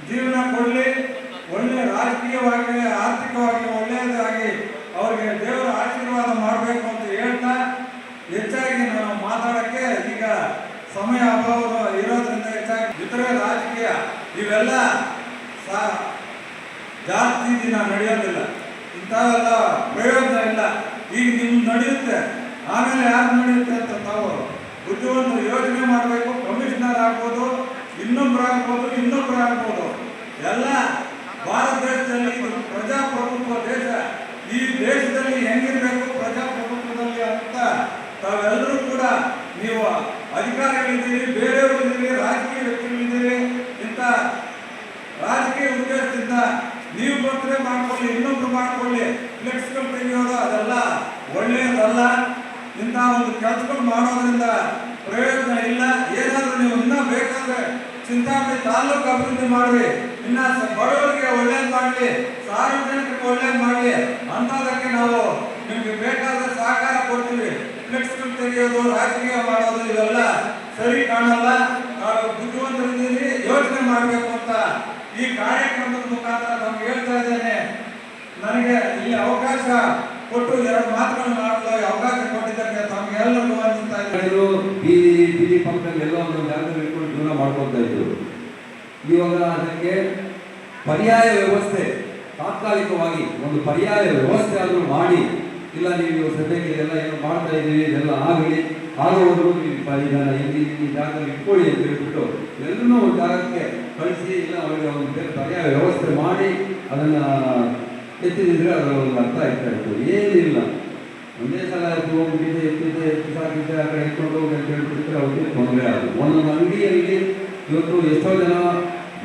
ಜೀವನ ಕೊಡಲಿ, ಒಳ್ಳೆಯ ರಾಜಕೀಯವಾಗಿ ಆರ್ಥಿಕವಾಗಿ ಒಳ್ಳೆಯದಾಗಿ ಅವರಿಗೆ ದೇವರ ಆಶೀರ್ವಾದ ಮಾಡಬೇಕು ಅಂತ ಹೇಳ್ತಾ, ಹೆಚ್ಚಾಗಿ ನಾವು ಮಾತಾಡೋಕ್ಕೆ ಈಗ ಸಮಯ ಅಭಾವ ಇರೋದ್ರಿಂದ ಹೆಚ್ಚಾಗಿ ಇತರೆ ರಾಜಕೀಯ ಇವೆಲ್ಲ ಜಾಸ್ತಿ ದಿನ ನಡೆಯೋದಿಲ್ಲ, ಇಂಥವೆಲ್ಲ ಪ್ರಯೋಜನ ಇಲ್ಲ. ಈಗ ನಿಮ್ಗೆ ನಡೆಯುತ್ತೆ, ಆಮೇಲೆ ಯಾರು ನಡೆಯುತ್ತೆ ಅಂತ ತಾವು ಬುದ್ಧಿವಂತರು ಯೋಚನೆ ಮಾಡಬೇಕು. ಕಮಿಷನರ್ ಆಗ್ಬೋದು, ಇನ್ನೊಬ್ಬರು ಆಗ್ಬೋದು. ಎಲ್ಲ ಭಾರತ ದೇಶದಲ್ಲಿ ಇದು ಪ್ರಜಾಪ್ರಭುತ್ವ ದೇಶ. ಈ ದೇಶದಲ್ಲಿ ಹೆಂಗಿರ್ಬೇಕು ಪ್ರಜಾಪ್ರಭುತ್ವದಲ್ಲಿ ಅಂತ ತಾವೆಲ್ಲರೂ ಕೂಡ, ನೀವು ಅಧಿಕಾರಿಗಳಿದ್ದೀರಿ, ಬೇರೆಯವರು ಇದ್ದೀರಿ, ರಾಜಕೀಯ ವ್ಯಕ್ತಿಗಳಿದ್ದೀರಿ. ಇಂಥ ರಾಜಕೀಯ ಉದ್ದೇಶದಿಂದ ನೀವು ಬಂದರೆ ಮಾಡ್ಕೊಳ್ಳಿ, ಇನ್ನೊಬ್ರು ಮಾಡ್ಕೊಳ್ಳಿ, ಫ್ಲೆಕ್ಸ್ಗಳು ತೆಗೆಯೋದು ಅದೆಲ್ಲ ಒಳ್ಳೆಯದಲ್ಲ. ಇಂಥ ಒಂದು ಕೆಲಸಗಳು ಮಾಡೋದ್ರಿಂದ ಪ್ರಯೋಜನ ಇಲ್ಲ. ಏನಾದರೂ ನೀವು ಇನ್ನೂ ಬೇಕಾದ್ರೆ ಚಿಂತಾಮಣಿ ತಾಲೂಕು ಅಭಿವೃದ್ಧಿ ಮಾಡಿ, ಇನ್ನ ಬಡವರಿಗೆ ಒಳ್ಳೇದು ಮಾಡಲಿ, ಸಾರ್ವಜನಿಕರಿಗೆ ಒಳ್ಳೇದು ಮಾಡಲಿ ಅಂತದಕ್ಕೆ ನಾವು ನಿಮ್ಗೆ ಬೇಕಾದ ಸಹಕಾರ ಕೊಡ್ತೀವಿ. ಫ್ಲೆಕ್ಸ್ಗಳು ತೆಗೆಯೋದು, ರಾಜಕೀಯ ಮಾಡೋದು ಇವೆಲ್ಲ ಸರಿ ಕಾಣಲ್ಲ. ನಾವು ಬುದ್ಧಿವಂತರಿದ್ದೀರಿ, ಯೋಚನೆ ಮಾಡಬೇಕು ಅಂತ ಈ ಕಾರ್ಯಕ್ರಮದ ಮುಖಾಂತರ ನಮ್ಗೆ ಹೇಳ್ತಾ ಇದ್ದೇನೆ. ನನಗೆ ಇಲ್ಲಿ ಅವಕಾಶ ಕೊಟ್ಟು 2 ಮಾತುಗಳನ್ನು ಮಾಡಲು ಅವಕಾಶ ಕೊಟ್ಟಿದ್ದಕ್ಕೆ ತಮಗೆಲ್ಲರಿಗೂ ವಂದಿಸ್ತಾ ಇದ್ದಾರೆ.
ಬೀದಿ ಪಕ್ಕದಲ್ಲಿ ಎಲ್ಲ ಒಂದು ಜಾಗದಲ್ಲಿ ಇಟ್ಕೊಂಡು ಜೀವನ ಮಾಡ್ಕೊಳ್ತಾ ಇದ್ರು. ಇವಾಗ ಅದಕ್ಕೆ ಪರ್ಯಾಯ ವ್ಯವಸ್ಥೆ, ತಾತ್ಕಾಲಿಕವಾಗಿ ಒಂದು ಪರ್ಯಾಯ ವ್ಯವಸ್ಥೆ ಆದರೂ ಮಾಡಿ, ಇಲ್ಲ ನೀವು ಸದ್ಯಕ್ಕೆ ಇದೆಲ್ಲ ಏನು ಮಾಡ್ತಾ ಇದ್ದೀವಿ ಇದೆಲ್ಲ ಆಗಲಿ, ಆಗೋದ್ರು ಇದನ್ನು ಈ ಜಾಗದಲ್ಲಿ ಇಟ್ಕೊಳ್ಳಿ ಅಂತ ಹೇಳ್ಬಿಟ್ಟು ಎಲ್ಲರೂ ಒಂದು ಜಾಗಕ್ಕೆ ಕಳಿಸಿ, ಇಲ್ಲ ಅವರಿಗೆ ಒಂದು ಪರ್ಯಾಯ ವ್ಯವಸ್ಥೆ ಮಾಡಿ ಅದನ್ನು ಎತ್ತಿದ್ರೆ ಅದರ ಒಂದು ಅರ್ಥ ಆಗ್ತಾ ಇತ್ತು. ಏನಿಲ್ಲ, ಒಂದೇ ಸಲ ಎತ್ತಿದೆ ಸಾಕಿದ್ದೆ ಆ ಕಡೆ ಇಟ್ಕೊಂಡು ಹೋಗಿ ಅಂತ ಹೇಳ್ಬಿಟ್ಟಿದ್ರೆ ಅವ್ರಿಗೆ ತೊಂದರೆ ಆಗೋದು. ಒಂದೊಂದು ಅಂಗಡಿಯಲ್ಲಿ ಇವತ್ತು ಎಷ್ಟೋ ಜನ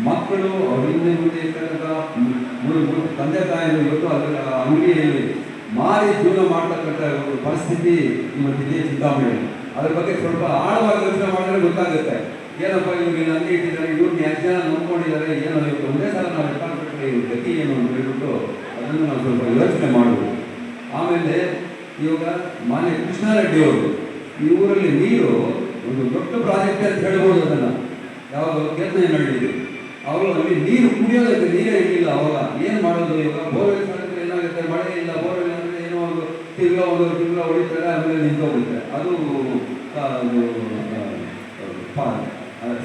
ಮಕ್ಕಳು ಅವ್ರ ಹಿಂದೆ ಮುಂದೆ ಇರ್ತಕ್ಕಂಥ ತಂದೆ ತಾಯಿಗಳು ಇವತ್ತು ಅದರ ಅಂಗಡಿಯಲ್ಲಿ ಮಾರಿ ಜೀವನ ಮಾಡ್ತಕ್ಕಂಥ ಒಂದು ಪರಿಸ್ಥಿತಿ ಇವತ್ತಿದೆ ಚಿಂತಾಮಣಿ. ಅದ್ರ ಬಗ್ಗೆ ಸ್ವಲ್ಪ ಆಳವಾಗಿ ಯೋಚನೆ ಮಾಡಿದ್ರೆ ಗೊತ್ತಾಗುತ್ತೆ. ಏನಪ್ಪ ಇವ್ರಿಗೆ ಅಂಗಡಿ ಇಟ್ಟಿದ್ದಾರೆ, ಇವ್ರನ್ನ ಎಷ್ಟು ಜನ ನಂಬ್ಕೊಂಡಿದ್ದಾರೆ, ಏನೋ ಇವತ್ತು ಒಂದೇ ಸಲ ನಾವು ಎಷ್ಟಾಗ್ಬಿಟ್ರೆ ಇವ್ರ ಗತಿ ಏನು ಅಂತ ಹೇಳ್ಬಿಟ್ಟು ಅದನ್ನು ನಾವು ಸ್ವಲ್ಪ ಯೋಚನೆ ಮಾಡಬಹುದು. ಆಮೇಲೆ ಇವಾಗ ಮಾನ್ಯ ಕೃಷ್ಣಾರೆಡ್ಡಿ ಅವರು ಈ ಊರಲ್ಲಿ ನೀರು ಒಂದು ದೊಡ್ಡ ಪ್ರಾಜೆಕ್ಟ್ ಅಂತ ಹೇಳ್ಬೋದು ಅದನ್ನು. ಯಾವಾಗ ಕೇತನಹಳ್ಳಿ ಅವರು ಅಲ್ಲಿ ನೀರು ಕುಡಿಯೋದಕ್ಕೆ ನೀರೇ ಇರಲಿಲ್ಲ. ಅವಾಗ ಏನು ಮಾಡೋದು? ಇವಾಗ ಬೋರ್ವೆಲ್ ಮಾಡಿದ್ರೆ ಏನಾಗುತ್ತೆ, ಮಳೆ ಇಲ್ಲ, ಬೋರ್ವೆಲ್ ಅಂದರೆ ಏನೋ ಒಂದು ತಿಂಗಳ ಹೊಡಿತಾರೆ, ಆಮೇಲೆ ನಿಂತೋಗುತ್ತೆ. ಅದು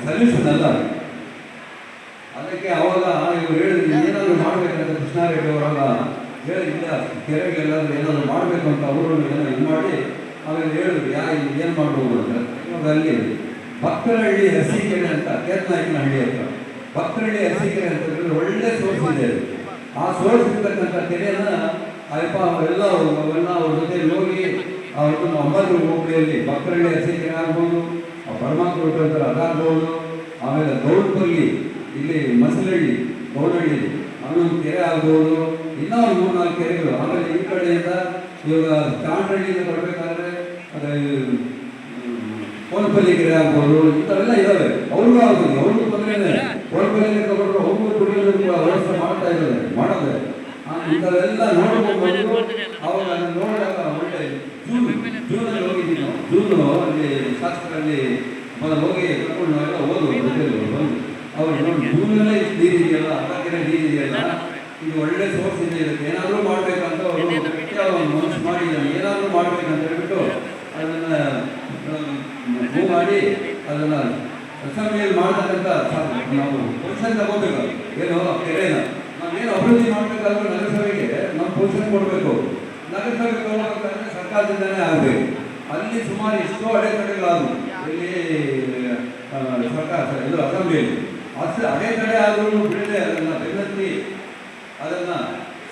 ಸೊಲ್ಯೂಷನ್ ಅಲ್ಲ. ಅದಕ್ಕೆ ಅವಾಗ ಇವರು ಹೇಳಿದ್ರು ಏನಾದರೂ ಮಾಡಬೇಕಂತ ಕೃಷ್ಣಾರೆಡ್ಡಿ ಅವರಾಗ ಹೇಳಿಲ್ಲ, ಕೆರೆಗೆಲ್ಲಾದ್ರೂ ಏನಾದರೂ ಮಾಡಬೇಕು ಅಂತ ಅವರು ಏನೋ ಇದು ಮಾಡಿ ಆಮೇಲೆ ಹೇಳಿದ್ರು ಏನು ಮಾಡ್ಬೋದು ಅಂತ. ಇವಾಗ ಅಲ್ಲಿ ಭಕ್ತನಹಳ್ಳಿ ಅರಸೀಕೆರೆ ಅಂತ, ಕೇತನಾಯಕನಹಳ್ಳಿ ಹತ್ರ ಭಕ್ತನಹಳ್ಳಿ ಅರಸೀಕೆರೆ ಅಂತ ಹೇಳಿದ್ರೆ ಒಳ್ಳೆ ಸೋರ್ಸ್ ಇದೆ. ಆ ಸೋರ್ಸ್ ಇರ್ತಕ್ಕಂಥ ಕೆರೆಯನ್ನ ಅಯ್ಯಪ್ಪ ಅವೆಲ್ಲ ಅವ್ರ ಜೊತೆ ಹೋಗಿ ಅವ್ರನ್ನ ಅಂಬಾಜಿ ಹೋಬಳಿಯಲ್ಲಿ ಭಕ್ತನಹಳ್ಳಿ ಅರಸೀಕೆರೆ ಆಗ್ಬೋದು, ಪರಮಾತ್ಮ ಅಂತಾರೆ ಅದಾಗ್ಬೋದು, ಆಮೇಲೆ ಗೌಡಪಲ್ಲಿ ಇಲ್ಲಿ ಮಸಲಹಳ್ಳಿ ಗೌಡಹಳ್ಳಿ ಅನ್ನೊಂದು ಕೆರೆ ಆಗ್ಬೋದು, ಇನ್ನೂ ಒಂದು 3-4 ಕೆರೆಗಳು. ಆಮೇಲೆ ಈ ಕಡೆಯಿಂದ ಇವಾಗ ಚಾಮರಹಳ್ಳಿಯಿಂದ ಬರಬೇಕಾದ್ರೆ ಕೋನಪಲ್ಲಿ ಕೆರೆ ಆಗ್ಬೋದು, ಇಂಥವೆಲ್ಲ ಇದ್ದಾವೆ. ಅವ್ರಿಗೂ ಆಗ್ಬೋದು, ಅವ್ರಿಗೂ ತೊಂದರೆ ಇದೆ. ಕೋನಪಲ್ಲಿಗೆ ತಗೊಂಡ್ರು ಅವ್ರಿಗೂ ಕುಡಿಯೋದಕ್ಕೆ ವ್ಯವಸ್ಥೆ ಮಾಡ್ತಾ ಇದ್ದಾರೆ, ಮಾಡೋದೆ. ಇಂಥವೆಲ್ಲ ನೋಡ್ಕೊಂಡು ಅವಾಗ ನೋಡಿದಾಗ ಒಳ್ಳೆ ಜೂನಲ್ಲಿ ಹೋಗಿದ್ದೀವಿ ನಾವು. ಜೂನು ಅಲ್ಲಿ ಶಾಸ್ತ್ರದಲ್ಲಿ ಹೋಗಿ ಕರ್ಕೊಂಡು ನಾವೆಲ್ಲ ಓದುವ ಬಂದು ಅವ್ರು ನೋಡಿ ಜೂನಲ್ಲೇ ಇಷ್ಟು ನೀರಿದೆಯಲ್ಲ, ಅರ್ಧ ಕೆರೆ ನೀರಿದೆಯಲ್ಲ, ಇದು ಒಳ್ಳೆ ಸೋರ್ಸ್ ಇದೆ, ಇದಕ್ಕೆ ಏನಾದರೂ ಮಾಡಬೇಕಂತ ಅವರು ಮನಸ್ಸು ಮಾಡಿದ್ದಾರೆ. ಏನಾದರೂ ಮಾಡಬೇಕಂತ ಹೇಳ್ಬಿಟ್ಟು ಅದನ್ನು ಮೂವ್ ಮಾಡಿ ಅದನ್ನು ಅಸೆಂಬ್ಲಿಯಲ್ಲಿ ಮಾಡ್ತಕ್ಕಂಥ ನಾವು ಪೊಸಿಷನ್ ತಗೋಬೇಕು. ಏನು ಕೆರೆನ ನಾವೇನು ಅಭಿವೃದ್ಧಿ ಮಾಡಬೇಕಾದ್ರೂ ನಗರಸಭೆಗೆ ನಾವು ಪೊಸಿಷನ್ ಕೊಡಬೇಕು. ನಗರಸಭೆಗೆ ಹೋಗಬೇಕಾದ್ರೆ ಸರ್ಕಾರದಿಂದನೇ ಆಗಬೇಕು. ಅಲ್ಲಿ ಸುಮಾರು ಎಷ್ಟೋ ಅಡೆತಡೆಗಳಾದವು ಇಲ್ಲಿ ಸರ್ಕಾರ ಇದು ಅಸೆಂಬ್ಲಿಯಲ್ಲಿ. ಅಡೆತಡೆ ಆದರೂ ಬಿಡದೆ ಅದನ್ನು ಬೆನ್ನತ್ತಿ ಅದನ್ನು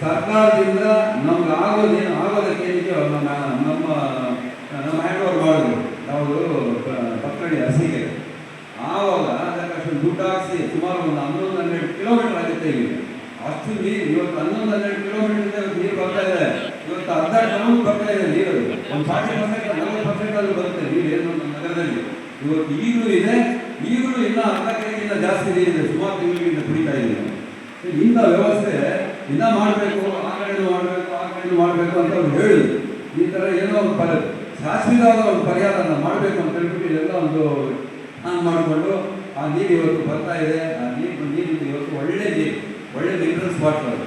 ಸರ್ಕಾರದಿಂದ ನಮ್ಗೆ ಆಗೋದಕ್ಕೇನಿದೆಯೋ ನಮ್ಮ ಹ್ಯಾಂಡ್ ಓವರ್ ಮಾಡಿದ್ರು. ಯಾವುದು ಭಕ್ತನಹಳ್ಳಿ ಅರಸೀಕೆರೆ. ಆವಾಗ ಅದಕ್ಕೆ ದುಡ್ಡು ಹಾಕಿಸಿ ಸುಮಾರು ಒಂದು 11-12 ಕಿಲೋಮೀಟರ್ ಆಗುತ್ತೆ. ಈಗ ಅಷ್ಟು ನೀರು ಇವತ್ತು 11-12 ಕಿಲೋಮೀಟರ್ ನೀರು ಬರ್ತಾ ಇದೆ. ಇವತ್ತು ಅರ್ಧ ಟೌನ್ ಬರ್ತಾ ಇದೆ ನೀರು. ಒಂದು 40% ಆದರೂ ಬರುತ್ತೆ ನೀರು ಏನು ನಮ್ಮ ನಗರದಲ್ಲಿ. ಇವತ್ತು ಈಗಲೂ ಇದೆ, ಈಗಲೂ ಇನ್ನೂ ಅರ್ಧ ಕೆರೆಗಿಂತ ಜಾಸ್ತಿ ನೀರಿದೆ. ಸುಮಾರು ತಿಂಗಳಿಂದ ಕುಡಿತಾ ಇದೆ. ಇಂಥ ವ್ಯವಸ್ಥೆ ಇನ್ನೂ ಮಾಡಬೇಕು, ಆ ಕಡೆನೂ ಮಾಡಬೇಕು ಅಂತ ಅವ್ರು ಹೇಳಿದ್ರು. ಈ ಥರ ಏನೋ ಒಂದು ಶಾಶ್ವತವಾದ ಒಂದು ಪರಿಹಾರನ ಮಾಡಬೇಕು ಅಂತ ಹೇಳ್ಬಿಟ್ಟು ಇದೆಲ್ಲ ಒಂದು ಮಾಡಿಕೊಂಡು ಆ ನೀರು ಇವತ್ತು ಬರ್ತಾ ಇದೆ. ಆ ನೀರಿದ್ದು ಇವತ್ತು ಒಳ್ಳೆ ನೀರು, ಒಳ್ಳೆ ಮಿನರಲ್ಸ್ ವಾಟರ್.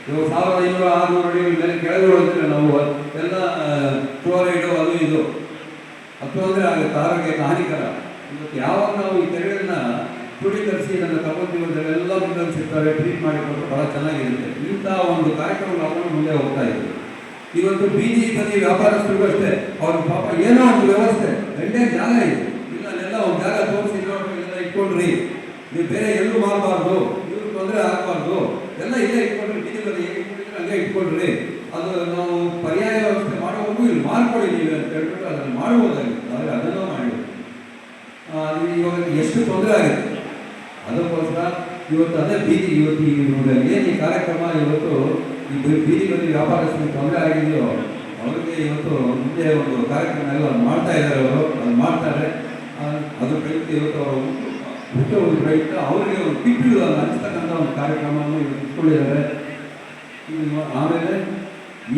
ಇವಾಗ 1500-600 ಅಡಿ ಮೇಲೆ ಕೆಳಗೆ ಹೋದ್ರೆ ನಾವು ಎಲ್ಲ ಕ್ಲೋರೈಡು ಅದು ಇದು ಅಂದರೆ ಆಗುತ್ತೆ, ಆರೋಗ್ಯಕ್ಕೆ ಹಾನಿಕರ. ಇವತ್ತು ಯಾವಾಗ ನಾವು ಈ ಕೆರೆಗಳನ್ನ ಕ್ರೋಢೀಕರಿಸಿ ಇದನ್ನು ತಗೊಂತೀವಿ ಅಂದರೆ ಎಲ್ಲ ಮಿನರಲ್ಸ್ ಇರ್ತವೆ, ಟ್ರೀಟ್ ಮಾಡಿಕೊಂಡು ಭಾಳ ಚೆನ್ನಾಗಿರುತ್ತೆ. ಇಂಥ ಒಂದು ಕಾರ್ಯಕ್ರಮ ನಾವು ಮುಂದೆ ಹೋಗ್ತಾ ಇದ್ದೀವಿ. ಇವತ್ತು ಬೀದಿ ಬದಿ ವ್ಯಾಪಾರಸ್ಥರಿಗೂ ಅಷ್ಟೇ ಅವ್ರ ಪಾಪ ಏನೋ ಒಂದು ವ್ಯವಸ್ಥೆ ಗಂಟೆ ಜಾಗ ಇದೆ, ಇಲ್ಲ ಅಲ್ಲೆಲ್ಲ ಒಂದು ಜಾಗ ತೋರಿಸಿ ಇದೆಲ್ಲ ಇಟ್ಕೊಂಡ್ರಿ, ನೀವು ಬೇರೆ ಎಲ್ಲೂ ಮಾಡಬಾರ್ದು, ಇವ್ರು ತೊಂದರೆ ಆಗಬಾರ್ದು, ಎಲ್ಲ ಇಲ್ಲೇ ಇಟ್ಕೊಂಡ್ರಿ, ಬೀದಿ ಬದಿ ಹೇಗೆ ಇಟ್ಕೊಂಡಿದ್ರೆ ಹಂಗೆ ಇಟ್ಕೊಂಡ್ರಿ. ಅದು ನಾವು ಪರ್ಯಾಯ ವ್ಯವಸ್ಥೆ ಮಾಡೋವರೆಗೂ ಇಲ್ಲಿ ಮಾಡ್ಕೊಳ್ಳಿ ನೀವು ಅಂತ ಹೇಳ್ಬಿಟ್ಟು ಅದನ್ನು ಮಾಡ್ಬೋದಾಗಿತ್ತು. ಆದರೆ ಅದನ್ನು ಮಾಡಿ ಇವಾಗ ಎಷ್ಟು ತೊಂದರೆ ಆಗುತ್ತೆ. ಅದಕ್ಕೋಸ್ಕರ ಇವತ್ತು ಅದೇ ಬೀದಿ ಇವತ್ತು ಏನು ಈ ಕಾರ್ಯಕ್ರಮ ಇವತ್ತು ಈ ಬೀದಿ ಬದಿ ವ್ಯಾಪಾರಸ್ಥರಿಗೆ ತೊಂದರೆ ಆಗಿದೆಯೋ ಅವ್ರಿಗೆ ಇವತ್ತು ಮುಂದೆ ಒಂದು ಕಾರ್ಯಕ್ರಮ ಎಲ್ಲ ಮಾಡ್ತಾ ಇದ್ದಾರೆ. ಅವರು ಅದು ಮಾಡ್ತಾರೆ. ಅದ್ರ ಪ್ರಯುಕ್ತ ಇವತ್ತು ಅವರು ಹುಟ್ಟೋ ಒಂದು ಪ್ರಯುಕ್ತ ಅವರಿಗೆ ಒಂದು ಕಿಟ್ಟು ಹಂಚ್ತಕ್ಕಂಥ ಒಂದು ಕಾರ್ಯಕ್ರಮವನ್ನು ಇಟ್ಕೊಂಡಿದ್ದಾರೆ. ಆಮೇಲೆ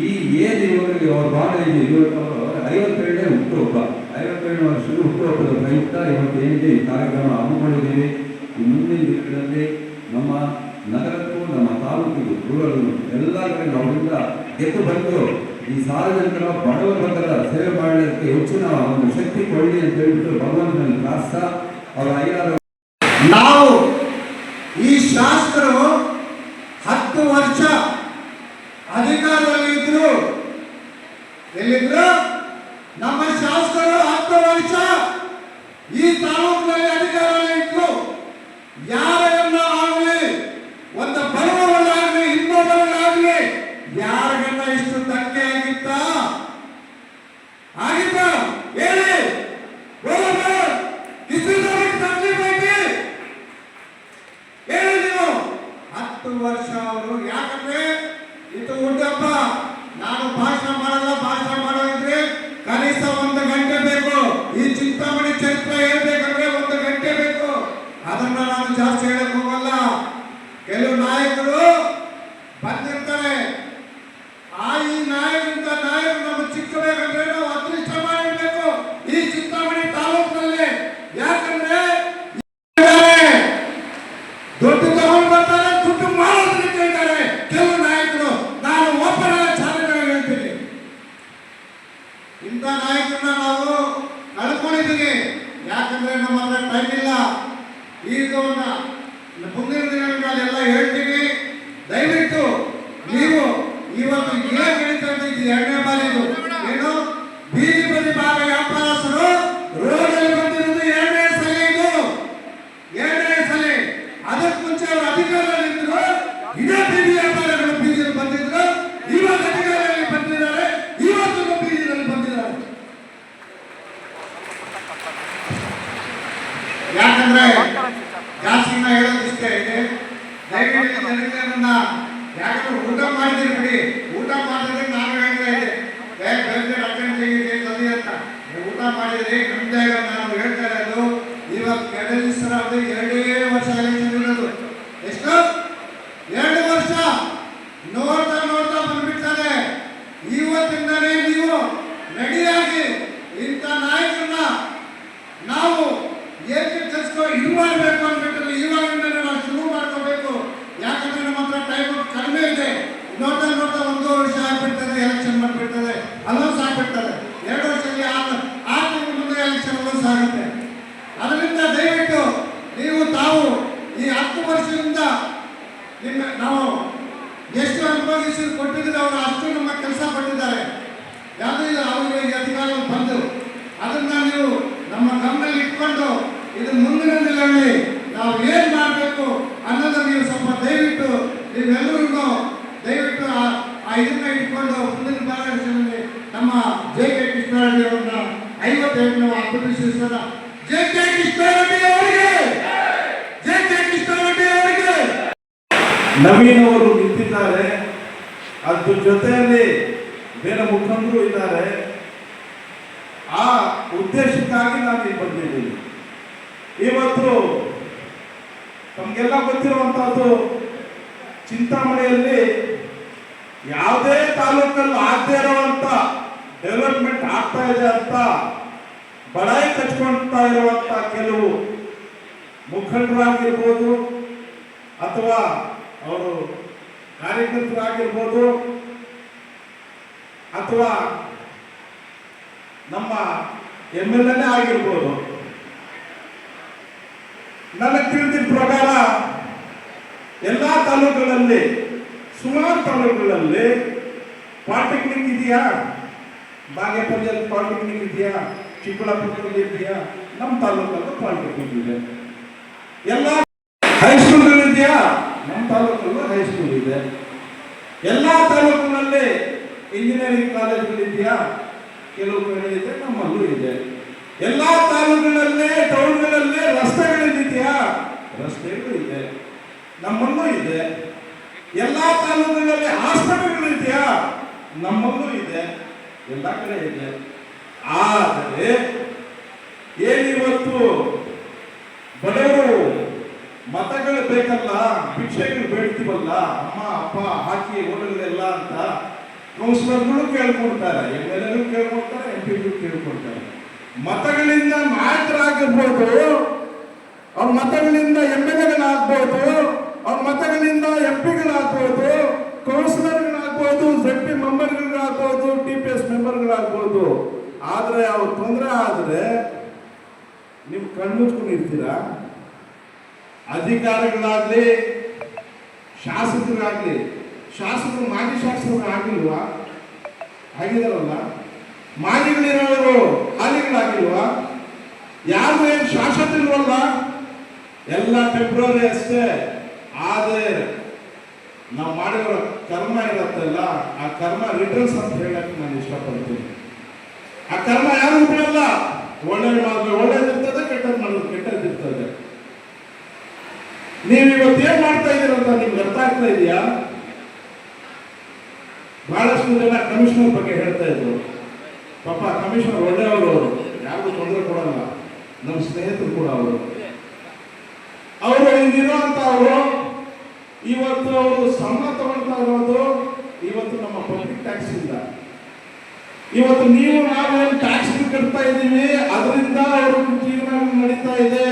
ಈ ಏನು ಇವರಿಗೆ ಅವ್ರ ಭಾಳ ಇದೆ, ಇವತ್ತು ಅವರು 52ನೇ ಹುಟ್ಟುಹಬ್ಬ, 52 ವರ್ಷದ ಹುಟ್ಟುಹಬ್ಬದ ಪ್ರಯುಕ್ತ ಇವತ್ತು ಏನಿದೆ ಈ ಕಾರ್ಯಕ್ರಮ ಹಮ್ಮಿಕೊಂಡಿದ್ದೀವಿ. ಈ ಮುಂದಿನ ದಿನಗಳಲ್ಲಿ ನಮ್ಮ ನಗರಕ್ಕೂ ನಮ್ಮ ತಾಲೂಕಿಗೂ ರೂರಲ್ ಎಲ್ಲ ಕಡೆ ನಾವಿಂದ ಗೆದ್ದು ಬಂದು ಈ ಸಾರ್ವಜನಿಕರ ಬಡವರ ವರ್ಗದ ಸೇವೆ ಮಾಡಲಿಕ್ಕೆ ಹೆಚ್ಚಿನ ಒಂದು ಶಕ್ತಿ ಕೊಡಲಿ ಅಂತ ಹೇಳ್ಬಿಟ್ಟು ಭಗವಂತನಲ್ಲಿ ಪ್ರಾರ್ಥ ಅವರ ಐದಾರು
ನಾವು ಈ ಶಾಸಕರು 10 ವರ್ಷ ಅಧಿಕಾರದಲ್ಲಿ ಇದ್ರು. ಎಲ್ಲಿದ್ರು ನಮ್ಮ ಶಾಸಕರು? 10 ವರ್ಷ ಈ ತಾಲೂಕಿನಲ್ಲಿ ಅಧಿಕಾರದಲ್ಲಿ ಇದ್ರು. ಯಾರನ್ನ ಆಗಲಿ, ಒಂದು ಬಡವರನ್ನಾಗಲಿ ಇನ್ನೊಬ್ಬರನ್ನಾಗಲಿ ಯಾರಿಗನ್ನ ಇಷ್ಟು ಧಕ್ಕೆ ಆಗಿತ್ತ ಹೇಳಿ. ಹೇಳಿ ನೀವು 10 ವರ್ಷ ಅವರು. ಯಾಕಂದ್ರೆ ಇದು ಹುಟ್ಟಪ್ಪ ನಾನು ಭಾಷಣ ಮಾಡಲ್ಲ, ಭಾಷಣ ಮಾಡೋದಿದ್ರೆ ಕನಿಷ್ಠ 1 ಗಂಟೆ ಬೇಕು. ಈ ಚಿಂತಾಮಣಿ ಚರಿತ್ರೆ ಹೇಳ್ಬೇಕಂದ್ರೆ 1 ಗಂಟೆ ಬೇಕು. ಅದನ್ನ ನಾನು ಜಾಸ್ತಿ ಇಂಥ ನಾಯಕರನ್ನ ನಾವು ಕಳ್ಕೊಂಡಿದ್ದೀವಿ. ಯಾಕಂದ್ರೆ ನಮ್ಮ ಹತ್ರ ಟೈಮ್ ಇಲ್ಲ. ಈಗ ಮುಂದಿನ ದಿನಗಳಲ್ಲೆಲ್ಲ ಹೇಳ್ತೀವಿ. ದಯವಿಟ್ಟು ನೀವು ಇವತ್ತು ಏನ್ ನಡೀತಾ ಇದ್ದು ಎರಡನೇ ಬಾರಿ ಇದು ಏನು ಬೀದಿ ಬದಿ ಭಾಗ ವ್ಯಾಪಾರಸ್ಥರು ರೋಡಲ್ಲಿ ಬಂದಿರೋದು ಎರಡನೇ ಸಲ. ಇದು ಎರಡನೇ ಸಲ. ಅದಕ್ಕೆ ಮುಂಚೆ ಅವರು ಅಧಿಕಾರದಲ್ಲಿದ್ದರು. ಇದೇ ಬೀದಿ ವ್ಯಾಪಾರಗಳು ಬೀದಿಯಲ್ಲಿ ಬಂದಿದ್ರು. ಇವಾಗ ಅಧಿಕಾರದಲ್ಲಿ ಬಂದಿದ್ದಾರೆ. ಇವತ್ತು ಬೀದಿಯಲ್ಲಿ ಬಂದಿದ್ದಾರೆ. ಯಾಕಂದ್ರೆ ಜಾಸ್ತಿ ಹೇಳೋದಿಷ್ಟೇ ಇದೆ. ದಯವಿಟ್ಟು ಜನಗಳನ್ನ ಯಾಕಂದ್ರೆ ಊಟ ಮಾಡಿದ್ರೆ ಬಿಡಿ. ಊಟ ಮಾಡಿದ್ರೆ ನಾನು ಹೇಳ್ತಾ ಇದ್ದೆ ಅಂತ ಊಟ ಮಾಡಿದ್ರೆ ನಮ್ದೇ ನಾನು ಹೇಳ್ತಾ ಇರೋದು. ಇವಾಗ ಕೆಡಲಿಸರಾದ 2 ವರ್ಷ ಎಲೆಕ್ಷನ್ ಇರೋದು. ಎಷ್ಟು 2 ವರ್ಷ ನೋಡ್ತಾ ನೋಡ್ತಾ ಬಂದ್ಬಿಡ್ತಾರೆ. ಇವತ್ತಿಂದಲೇ ನೀವು ರೆಡಿಯಾಗಿ ಇಂಥ ನಾಯಕರನ್ನ ನಾವು ಏಕೆ ಇದು ಮಾಡಬೇಕು ಅಂದ್ಬಿಟ್ಟು ಇವಾಗಿಂದಲೇ ನಾವು ಶುರು ಮಾಡ್ಕೋಬೇಕು. ಯಾಕಂದ್ರೆ ನಮ್ಮ ಹತ್ರ ಟೈಮ್ ಕಡಿಮೆ ಇದೆ. ನೋಡ್ತಾ ನೋಡ್ತಾ 1 ವರ್ಷ ಆಗ್ಬಿಡ್ತದೆ, ಎಲೆಕ್ಷನ್ ಬಂದ್ಬಿಡ್ತದೆ, ಅಲೌನ್ಸ್ ಆಗ್ಬಿಡ್ತದೆ. 2 ವರ್ಷದಲ್ಲಿ 6 ತಿಂಗಳ ಮುಂದೆ ಎಲೆಕ್ಷನ್ ಅಲೌನ್ಸ್ ಆಗುತ್ತೆ. ಅದರಿಂದ ದಯವಿಟ್ಟು ನೀವು ತಾವು ಈ 10 ವರ್ಷದಿಂದ ನಾವು ಎಷ್ಟು ಅನುಭವಿಸಿ ಕೊಟ್ಟಿದ್ರೆ ಅವರು ಅಷ್ಟು ನಮ್ಮ ಕೆಲಸ ಕೊಟ್ಟಿದ್ದಾರೆ. ಯಾವುದೂ ಇಲ್ಲ ಅವರಿಗೆ ಈ ಅಧಿಕಾರಗಳು ಬಂದು ಅದನ್ನ ನೀವು ನಮ್ಮ ಗಮನದಲ್ಲಿ ಇಟ್ಕೊಂಡು ಇದು ಮುಂದಿನ ದಿನಗಳಲ್ಲಿ ನಾವು ಏನ್ ಮಾಡಬೇಕು ಅನ್ನೋದನ್ನ ನೀವು ಸ್ವಲ್ಪ ದಯವಿಟ್ಟು ನೀವೆಲ್ಲರೂ ದಯವಿಟ್ಟು ಇದನ್ನ ಇಟ್ಕೊಂಡು ಮುಂದಿನ ಕಾರ್ಯಕ್ರಮದಲ್ಲಿ ನಮ್ಮ ಜೆ.ಕೆ. ಕೃಷ್ಣಾರೆಡ್ಡಿ ಅವರನ್ನ 55 ನಾವು ಅಭಿನಂದಿಸೋಣ. ಜೆ.ಕೆ. ಕೃಷ್ಣಾರೆಡ್ಡಿ ಅವರಿಗೆ, ಜೆ.ಕೆ. ಕೃಷ್ಣಾರೆಡ್ಡಿ ಅವರಿಗೆ.
ನವೀನ್ ಅವರು ನಿಂತಿದ್ದಾರೆ. ಅದ್ರ ಜೊತೆಯಲ್ಲಿ ಬೇರೆ ಮುಖಂಡರು ಇದ್ದಾರೆ. ಆ ಉದ್ದೇಶಕ್ಕಾಗಿ ನಾನು ಇಲ್ಲಿ ಬಂದಿದ್ದೀನಿ. ಇವತ್ತು ನಮಗೆಲ್ಲ ಗೊತ್ತಿರುವಂತಹದ್ದು, ಚಿಂತಾಮಣಿಯಲ್ಲಿ ಯಾವುದೇ ತಾಲೂಕಲ್ಲಿ ಆಗದೇ ಇರುವಂತ ಡೆವಲಪ್ಮೆಂಟ್ ಆಗ್ತಾ ಇದೆ ಅಂತ ಬಡಾಯಿ ಕಚ್ಕೊಳ್ತಾ ಇರುವಂತ ಕೆಲವು ಮುಖಂಡರಾಗಿರ್ಬೋದು ಅಥವಾ ಅವರು ಕಾರ್ಯಕರ್ತರಾಗಿರ್ಬೋದು ಅಥವಾ ನಮ್ಮ MLA ಆಗಿರ್ಬೋದು, ನನಗೆ ತಿಳಿದಿದ್ದ ಪ್ರಕಾರ ಎಲ್ಲ ತಾಲೂಕುಗಳಲ್ಲಿ ಸುಮಾರು ತಾಲೂಕುಗಳಲ್ಲಿ ಪಾಲಿಟೆಕ್ನಿಕ್ ಇದೆಯಾ, ಬಾಗೇಪಲ್ಲಿಯಲ್ಲಿ ಪಾಲಿಟೆಕ್ನಿಕ್ ಇದೆಯಾ, ಚಿಕ್ಕಬಳ್ಳಾಪುರದಲ್ಲಿ ಇದೆಯಾ, ನಮ್ಮ ತಾಲೂಕಲ್ಲೂ ಪಾಲಿಟೆಕ್ನಿಕ್ ಇದೆ. ಎಲ್ಲ ಹೈಸ್ಕೂಲ್ ಇದೆಯಾ, ನಮ್ಮ ತಾಲೂಕಲ್ಲೂ ಹೈಸ್ಕೂಲ್ ಇದೆ. ಎಲ್ಲ ತಾಲೂಕಿನಲ್ಲಿ ಇಂಜಿನಿಯರಿಂಗ್ ಕಾಲೇಜುಗಳಿದೆಯಾ, ಕೆಲವು ಕಡೆ ಇದೆ, ನಮ್ಮಲ್ಲೂ ಇದೆ. ಎಲ್ಲ ತಾಲೂಕುಗಳಲ್ಲಿ ಟೌನ್ಗಳಲ್ಲಿ ರಸ್ತೆಗಳಿದೆಯಾ, ರಸ್ತೆಗಳು ಇದೆ, ನಮ್ಮಲ್ಲೂ ಇದೆ. ಎಲ್ಲ ತಾಲೂಕುಗಳಲ್ಲಿ ಹಾಸ್ಪಿಟಲ್ಗಳಿದೆಯಾ, ನಮ್ಮಲ್ಲೂ ಇದೆ, ಎಲ್ಲ ಕಡೆ ಇದೆ. ಆದರೆ ಏನಿವತ್ತು ಬಡವರು ಮತಗಳು ಬೇಕಲ್ಲ, ಭಿಕ್ಷೆಗಳು ಬೇಡ್ತೀವಲ್ಲ, ಅಮ್ಮ ಅಪ್ಪ ಹಾಕಿ ಓಡಲ್ಲೆಲ್ಲ ಅಂತ ಕೌನ್ಸಿಲರ್ಗಳು ಕೇಳ್ಕೊಡ್ತಾರೆ, MLA ಕೇಳ್ಕೊಡ್ತಾರೆ, MP ಕೇಳ್ಕೊಡ್ತಾರೆ. ಮತಗಳಿಂದ ನಾಯಕರಾಗಿರ್ಬೋದು, ಅವ್ರ ಮತಗಳಿಂದ MLAಗಳಾಗ್ಬೋದು, ಅವ್ರ ಮತಗಳಿಂದ MP ಗಳಾಗ್ಬೋದು, ಕೌನ್ಸಿಲರ್ಗಳಾಗ್ಬೋದು, ZP ಮೆಂಬರ್ಗಳಾಗ್ಬೋದು, TPS ಮೆಂಬರ್ಗಳಾಗ್ಬೋದು. ಆದ್ರೆ ಅವ್ರ ತೊಂದರೆ ಆದ್ರೆ ನೀವು ಕಣ್ಮುಚ್ಕೊಂಡಿರ್ತೀರಾ? ಅಧಿಕಾರಿಗಳಾಗ್ಲಿ ಶಾಸಕರಾಗ್ಲಿ, ಶಾಸಕರು ಮಾಜಿ ಶಾಸಕರು ಆಗಿಲ್ವಾ? ಆಗಿದಾರಲ್ಲ. ಮಾಜಿಗಳಿರೋರು ಹಾಲಿಗಳಾಗಿಲ್ವಾ? ಯಾರು ಏನು ಶಾಸಕರಿಲ್ವಲ್ಲ, ಎಲ್ಲ ಟೆಂಪ್ರರಿ ಅಷ್ಟೇ. ಆದರೆ ನಾವು ಮಾಡಿರೋ ಕರ್ಮ ಇರುತ್ತಲ್ಲ, ಆ ಕರ್ಮ ರಿಟರ್ನ್ಸ್ ಅಂತ ಹೇಳಕ್ಕೆ ನಾನು ಇಷ್ಟಪಡ್ತೀನಿ. ಆ ಕರ್ಮ ಯಾರು ಬಿಡಲ್ಲ. ಒಳ್ಳೇದು ಮಾಡಿದ್ರೆ ಒಳ್ಳೇದಿರ್ತದೆ, ಕೆಟ್ಟದ್ದು ಮಾಡಿದ್ರೆ ಕೆಟ್ಟದ್ದಿರ್ತದೆ. ನೀವು ಇವತ್ತು ಏನ್ ಮಾಡ್ತಾ ಇದ್ದೀರಂತ ನಿಮ್ಗೆ ಅರ್ಥ ಆಗ್ತಾ ಇದೆಯಾ? ಬಹಳಷ್ಟು ಜನ ಕಮಿಷನರ್ ಬಗ್ಗೆ ಹೇಳ್ತಾ ಇದ್ರು. ಪಾಪ ಕಮಿಷನರ್ ಒಳ್ಳೆಯವರು, ಅವರು ಯಾರಿಗೂ ತೊಂದರೆ ಕೊಡಲ್ಲ, ನಮ್ಮ ಸ್ನೇಹಿತರು ಕೂಡ ಅವರು. ಇಲ್ಲಿರುವಂತ ಅವರು ಇವತ್ತು ಅವರು ಸಂಬಳ ತಗೊಳ್ತಾ ಇರೋದು ಇವತ್ತು ನಮ್ಮ ಪಬ್ಲಿಕ್ ಟ್ಯಾಕ್ಸ್ ಇಂದ. ಇವತ್ತು ನೀವು ನಾವೇನು ಟ್ಯಾಕ್ಸ್ ಕಟ್ತಾ ಇದ್ದೀವಿ, ಅದರಿಂದ ಅವ್ರ ಜೀವನ ನಡೀತಾ ಇದೆ.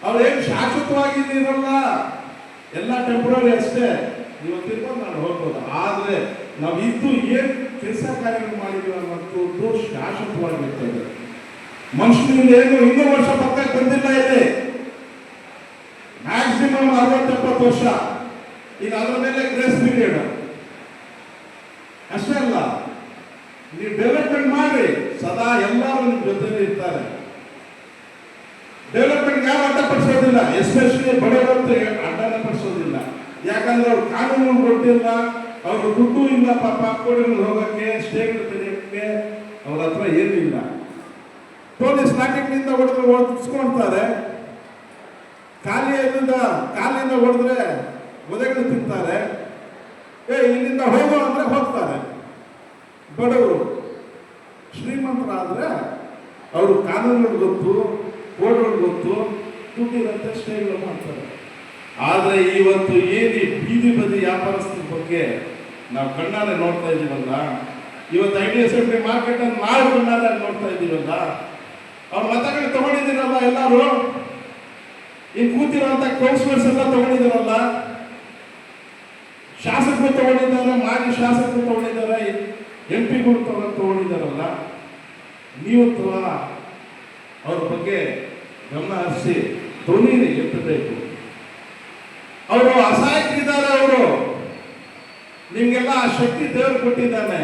ಅವ್ರೇನು ಶಾಶ್ವತವಾಗಿ ಇರಲ್ಲ, ಎಲ್ಲ ಟೆಂಪ್ರರಿ ಅಷ್ಟೇ. ಇವತ್ತಿರ್ಬೋದು ನಾನು ಹೋಗ್ಬೋದು. ಆದ್ರೆ ನಾವು ಇದ್ದು ಏನ್
ಕೆಲಸ ಕಾರ್ಯಗಳು ಮಾಡಿದ್ರು ಅನ್ನೋದು ಶಾಶ್ವತವಾಗಿರ್ತದೆ. ಮನುಷ್ಯನಿಗೆ ಏನು 200 ವರ್ಷ ಪಕ್ಕಕ್ಕೆ ಬಂದಿಲ್ಲ ಇಲ್ಲಿ, ಮ್ಯಾಕ್ಸಿಮಮ್ 60-70 ವರ್ಷ. ಈಗ ಅದರ ಮೇಲೆ ಗ್ರೇಸ್ ಪೀರಿಯಡ್ ಅಷ್ಟೇ ಅಲ್ಲ, ನೀವು ಡೆವಲಪ್ಮೆಂಟ್ ಮಾಡಿ ಸದಾ ಎಲ್ಲರೂ ನಿಮ್ಮ ಜೊತೆಲಿ ಇರ್ತಾರೆ. ಡೆವಲಪ್ಮೆಂಟ್ ಯಾರು ಅಡ್ಡಪಡಿಸೋದಿಲ್ಲ, ಎಸ್ಪೆಷಲಿ ಬಡವರಂತೂ ಅಡ್ಡನ ಪಡಿಸೋದಿಲ್ಲ. ಯಾಕಂದ್ರೆ ಅವ್ರು ಕಾನೂನು ಕೊಟ್ಟಿಲ್ಲ, ಅವ್ರ ದುಡ್ಡು ಇಲ್ಲ, ಪಾಪ ಕೋಡಿಗಳು ಹೋಗಕ್ಕೆ, ಸ್ಟೇಗಳು ತೆರೆಯಕ್ಕೆ ಅವ್ರ ಹತ್ರ ಏನೂ ಇಲ್ಲ. ಪೊಲೀಸ್ ನಾಟಿನಿಂದ ಹೊಡೆದ್ರೆ ಓದಿಸ್ಕೊಳ್ತಾರೆ, ಕಾಲಿಂದ ಹೊಡೆದ್ರೆ ಒದೆಗಳು ತಿಂತಾರೆ, ಇಲ್ಲಿಂದ ಹೋಗೋ ಅಂದ್ರೆ ಹೋಗ್ತಾರೆ. ಬಡವರು ಶ್ರೀಮಂತರಾದ್ರೆ ಅವರು ಕಾನೂನುಗಳು ಗೊತ್ತು, ಕೋಡ್ಗಳು ಗೊತ್ತು, ದುಡ್ಡಿರಂತೆ ಸ್ಟೇಗಳು ಮಾಡ್ತಾರೆ. ಆದರೆ ಇವತ್ತು ಏನು ಬೀದಿ ಬದಿ ವ್ಯಾಪಾರಸ್ಥರ ಬಗ್ಗೆ ನಾವು ಕಣ್ಣಾರೆ ನೋಡ್ತಾ ಇದ್ದೀವಲ್ಲ, ಇವತ್ತು IDSFD ಮಾರ್ಕೆಟ್ ಅನ್ನು ನಾವು ಕಣ್ಣಾರೆ ನೋಡ್ತಾ ಇದ್ದೀವಲ್ಲ, ಅವ್ರ ಮತಗಳು ತಗೊಂಡಿದ್ದೀರಲ್ಲ ಎಲ್ಲರೂ, ಇನ್ನು ಕೂತಿರೋಂಥ ಕೌನ್ಸಿಲರ್ಸ್ ಎಲ್ಲ ತಗೊಂಡಿದ್ದಾರಲ್ಲ, ಶಾಸಕರು ತಗೊಂಡಿದ್ದಾರೆ, ಮಾಜಿ ಶಾಸಕರು ತಗೊಂಡಿದ್ದಾರೆ, MP ಗಳು ತಗೊಂಡಿದ್ದಾರಲ್ಲ, ನೀವು ಅವ್ರ ಬಗ್ಗೆ ಗಮನ ಹರಿಸಿ ಧ್ವನಿ ಎತ್ತಬೇಕು. ಅವರು ಅಸಹಾಯಕರಿದ್ದಾರೆ, ಅವರು ನಿಮ್ಗೆಲ್ಲ ಆ ಶಕ್ತಿ ದೇವರು ಕೊಟ್ಟಿದ್ದಾನೆ,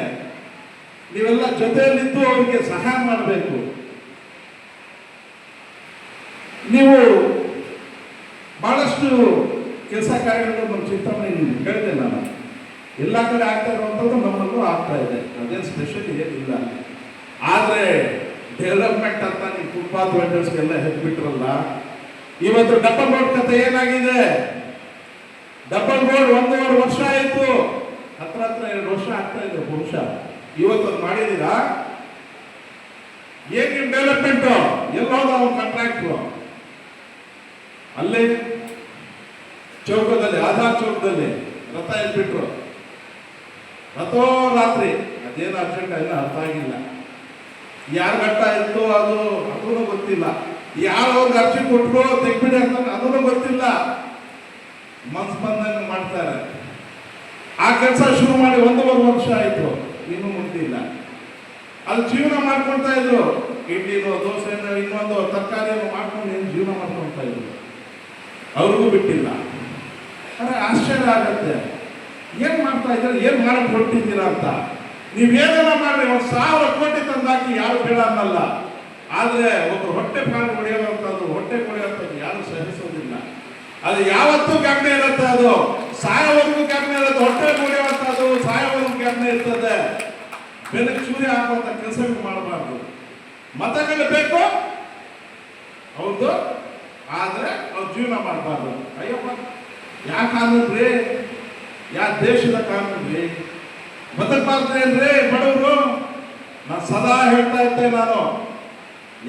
ನೀವೆಲ್ಲ ಜೊತೆಯಲ್ಲಿದ್ದು ಅವರಿಗೆ ಸಹಾಯ ಮಾಡಬೇಕು. ನೀವು ಬಹಳಷ್ಟು ಕೆಲಸ ಕಾರ್ಯಗಳು ನಮ್ಮ ಚಿಂತಾಮಣಿ ಹೇಳಿದೆ ನಾನು, ಎಲ್ಲ ಕಡೆ ಆಗ್ತಾ ಇರುವಂಥದ್ದು ನಮ್ಮಲ್ಲೂ ಆಗ್ತಾ ಇದೆ, ಅದೇನು ಸ್ಪೆಷಲ್ ಏನಿಲ್ಲ. ಆದರೆ ಡೆವಲಪ್ಮೆಂಟ್ ಅಂತ ನೀವು ಫುಟ್ಪಾತ್ ವೆಂಡರ್ಸ್ಗೆಲ್ಲ ಹೆದ್ಬಿಟ್ರಲ್ಲ, ಇವತ್ತು ಡಬಲ್ ರೋಡ್ ಕತೆ ಏನಾಗಿದೆ? ಡಬಲ್ ರೋಡ್ 1.5 ವರ್ಷ ಆಯಿತು, ಹತ್ರ 2 ವರ್ಷ ಆಗ್ತಾ ಇದೆ ಬಹುಶಃ. ಇವತ್ತು ಮಾಡಿದ್ದೀರಾ? ಏನ್ ನಿಮ್ ಡೆವಲಪ್ಮೆಂಟು? ಎಲ್ಲೋದ ಅವ್ರ ಕಾಂಟ್ರಾಕ್ಟ್ರು? ಅಲ್ಲೇ ಚೌಕದಲ್ಲಿ, ಆಧಾರ್ ಚೌಕದಲ್ಲಿ ರಥ ಎಲ್ಬಿಟ್ರು, ರಾತ್ರಿ ಅದೇನು ಅರ್ಜೆಂಟ್ ಎಲ್ಲ ಅರ್ಥ ಆಗಿಲ್ಲ. ಯಾರ ಘಟ್ಟ ಇತ್ತು ಅದೂ ಗೊತ್ತಿಲ್ಲ, ಯಾರು ಅವ್ರಿಗೆ ಅರ್ಜಿ ಕೊಟ್ಟರು ತೆಗ್ಬಿಡಿ ಅಂತ ಅದೂ ಗೊತ್ತಿಲ್ಲ. ಮನ್ಸು ಬಂದಂಗೆ ಮಾಡ್ತಾರೆ. ಆ ಕೆಲಸ ಶುರು ಮಾಡಿ 1.5 ವರ್ಷ ಆಯಿತು, ಇನ್ನೂ ಮುಗ್ದಿಲ್ಲ. ಅದು ಜೀವನ ಮಾಡ್ಕೊಳ್ತಾ ಇದ್ರು, ಇಡ್ಲಿನೋ ದೋಸೆನೋ ಇನ್ನೊಂದು ತರಕಾರಿಯನ್ನು ಮಾಡ್ಕೊಂಡು ಏನು ಜೀವನ ಮಾಡ್ಕೊಳ್ತಾ ಇದ್ರು, ಅವ್ರಿಗೂ ಬಿಟ್ಟಿಲ್ಲ. ಆದರೆ ಆಶ್ಚರ್ಯ ಆಗತ್ತೆ, ಏನು ಮಾಡ್ತಾ ಇದ್ದಾರೆ, ಏನು ಮಾಡಕ್ಕೆ ಹೊರಟಿದ್ದೀರಾ ಅಂತ. ನೀವೇನೆಲ್ಲ ಮಾಡ್ರಿ, 1,000 ಕೋಟಿ ತಂದಾಕಿ ಯಾರು ಬೇಡ ಅನ್ನಲ್ಲ. ಆದರೆ ಒಬ್ಬರು ಹೊಟ್ಟೆ ಪಾಲು ಹೊಡೆಯುವಂಥದ್ದು, ಹೊಟ್ಟೆ ಕೊಡೆಯುವಂಥದ್ದು ಯಾರು ಸಹಿಸೋದಿಲ್ಲ. ಅದು ಯಾವತ್ತೂ ಜ್ಞಾಪನೆ ಇರುತ್ತೆ, ಅದು ಸಾಯವರೆಗೂ ಜ್ಞಾಪನೆ ಇರುತ್ತೆ. ಹೊಟ್ಟೆ ಹೊಡೆಯುವಂಥದ್ದು ಸಾಯವರೆಗೂ ಜ್ಞಾಪನೆ ಇರ್ತದೆ. ಬೆಳಗ್ಗೆ ಸೂರ್ಯ ಹಾಕುವಂಥ ಕೆಲಸಗಳು ಮಾಡಬಾರ್ದು. ಮತಗಳು ಬೇಕು ಹೌದು, ಆದರೆ ಅವ್ರು ಜೀವನ ಮಾಡಬಾರ್ದು. ಅಯ್ಯಪ್ಪ, ಯಾವ ಕಾನೂನು ರೀ, ಯಾವ ದೇಶದ ಕಾನೂನು ರೀ? ಬದಕಬಾರ್ದೇನ್ರಿ ಬಡವರು? ನಾನು ಸದಾ ಹೇಳ್ತಾ ಇದ್ದೆ, ನಾನು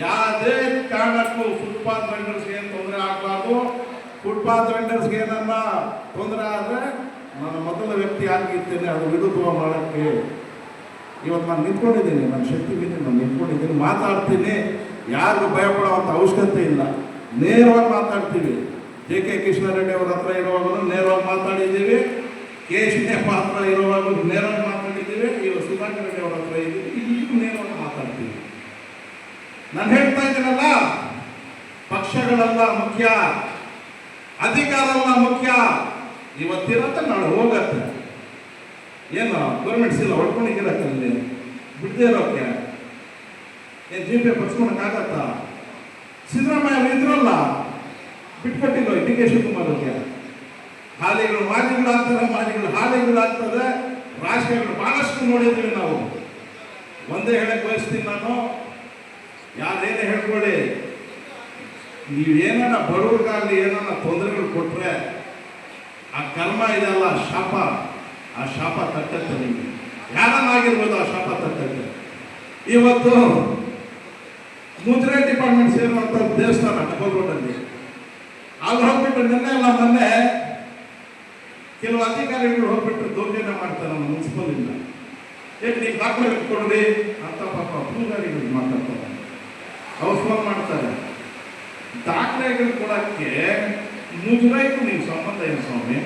ಯಾವುದೇ ಕಾರಣಕ್ಕೂ ಫುಟ್ಪಾತ್ ವೆಂಡರ್ಸ್ಗೆ ಏನು ತೊಂದರೆ ಆಗಬಾರ್ದು. ಫುಟ್ಪಾತ್ ವೆಂಡರ್ಸ್ಗೆ ಏನನ್ನ ತೊಂದರೆ ಆದರೆ ನಾನು ಮೊದಲ ವ್ಯಕ್ತಿ ಆಗಿರ್ತೇನೆ ಅದು ವಿರುದ್ಧ ಮಾಡೋಕ್ಕೆ. ಇವತ್ತು ನಾನು ನಿಂತ್ಕೊಂಡಿದ್ದೀನಿ, ನನ್ನ ಶಕ್ತಿ ಮೇಲೆ ನಾನು ನಿಂತ್ಕೊಂಡಿದ್ದೀನಿ, ಮಾತಾಡ್ತೀನಿ. ಯಾರಿಗೂ ಭಯಪಡುವಂಥ ಅವಶ್ಯಕತೆ ಇಲ್ಲ, ನೇರವಾಗಿ ಮಾತಾಡ್ತೀವಿ. JK ಕೃಷ್ಣಾರೆಡ್ಡಿ ಅವ್ರ ಹತ್ರ ಇರುವಾಗಲೂ ನೇರವಾಗಿ ಮಾತಾಡಿದ್ದೀವಿ, KSN ಹತ್ರ ಇರುವಾಗಲೂ ನೇರವಾಗಿ ಮಾತಾಡಿದ್ದೀವಿ, ಇವಾಗ ಸುಧಾಕರ್ ರೆಡ್ಡಿ ಅವ್ರ ಹತ್ರ ಇದ್ದೀವಿ, ಈಗಲೂ ನೇರವಾಗಿ ಮಾತಾಡ್ತೀವಿ. ನಾನು ಹೇಳ್ತಾ ಇದ್ದೀನಲ್ಲ, ಪಕ್ಷಗಳೆಲ್ಲ ಮುಖ್ಯ, ಅಧಿಕಾರ ಅಲ್ಲ ಮುಖ್ಯ. ಇವತ್ತಿರತ್ತೆ ನಾಳೆ ಹೋಗತ್ತೆ. ಏನು ಗೌರ್ಮೆಂಟ್ ಸೀಲ ಹೊಡ್ಕೊಂಡಿರತ್ತೆ, ಅಲ್ಲಿ ಬಿಡದೇ ಇರೋಕ್ಕೆ ಏನು GP ಪಡ್ಸ್ಕೊಳಕ್ಕಾಗತ್ತಾ? ಸಿದ್ದರಾಮಯ್ಯ ಇದ್ರಲ್ಲ, ಬಿಟ್ಕೊಟ್ಟಿಲ್ಲ DK ಶಿವಕುಮಾರ್ ಅವ್ರಿಗೆ. ಹಾಲಿಗಳು ಮಾಲಿಗಳಾಗ್ತದೆ, ಮಾಲಿಗಳು ಹಾಲಿಗಳಾಗ್ತದೆ, ರಾಜಕೀಯಗಳು ಬಹಳಷ್ಟು ನೋಡಿದ್ದೀವಿ ನಾವು. ಒಂದೇ ಹೇಳಕ್ಕೆ ಬಯಸ್ತೀನಿ ನಾನು, ಯಾರೇನೇ ಹೇಳ್ಕೊಳ್ಳಿ, ನೀವೇನ ಬಡವ್ರಿಗಾಗಲಿ ಏನಾರ ತೊಂದರೆಗಳು ಕೊಟ್ಟರೆ ಆ ಕರ್ಮ ಇದೆಲ್ಲ, ಶಾಪ, ಆ ಶಾಪ ತಟ್ಟತ್ತೆ ನಿಮಗೆ. ಯಾರನ್ನಾಗಿರ್ಬೋದು ಆ ಶಾಪ ತಟ್ಟತ್ತೆ. ಇವತ್ತು ಮುಜರಾಯಿ ಡಿಪಾರ್ಟ್ಮೆಂಟ್ ಸೇರುವಂಥ ದೇವಸ್ಥಾನ ಡಬಲ್ ರೋಡಲ್ಲಿ ಅಲ್ಲಿ ಹೋಗ್ಬಿಟ್ಟು ನಿನ್ನೆ ಎಲ್ಲ ಮೊನ್ನೆ ಕೆಲವು ಅಧಿಕಾರಿಗಳು ಹೋಗ್ಬಿಟ್ಟು ದೌರ್ಜನ್ಯ ಮಾಡ್ತಾರೆ ನಮ್ಮ ಮುನ್ಸಿಪಲಿಂದ. ಏಕೆ ನೀವು ದಾಖಲೆ ಕೊಡ್ರಿ ಅಂತ ಪಾಪ ಪೂಜಾರಿಗಳು ಮಾತಾಡ್ತಾರೆ. ಅವ್ರು ಫೋನ್ ಮಾಡ್ತಾರೆ, ದಾಖಲೆಗಳು ಕೊಡೋಕ್ಕೆ ಮುಜರಾಯಿಗೂ ನೀವು ಸಂಬಂಧ ಏನು ಸ್ವಾಮಿ?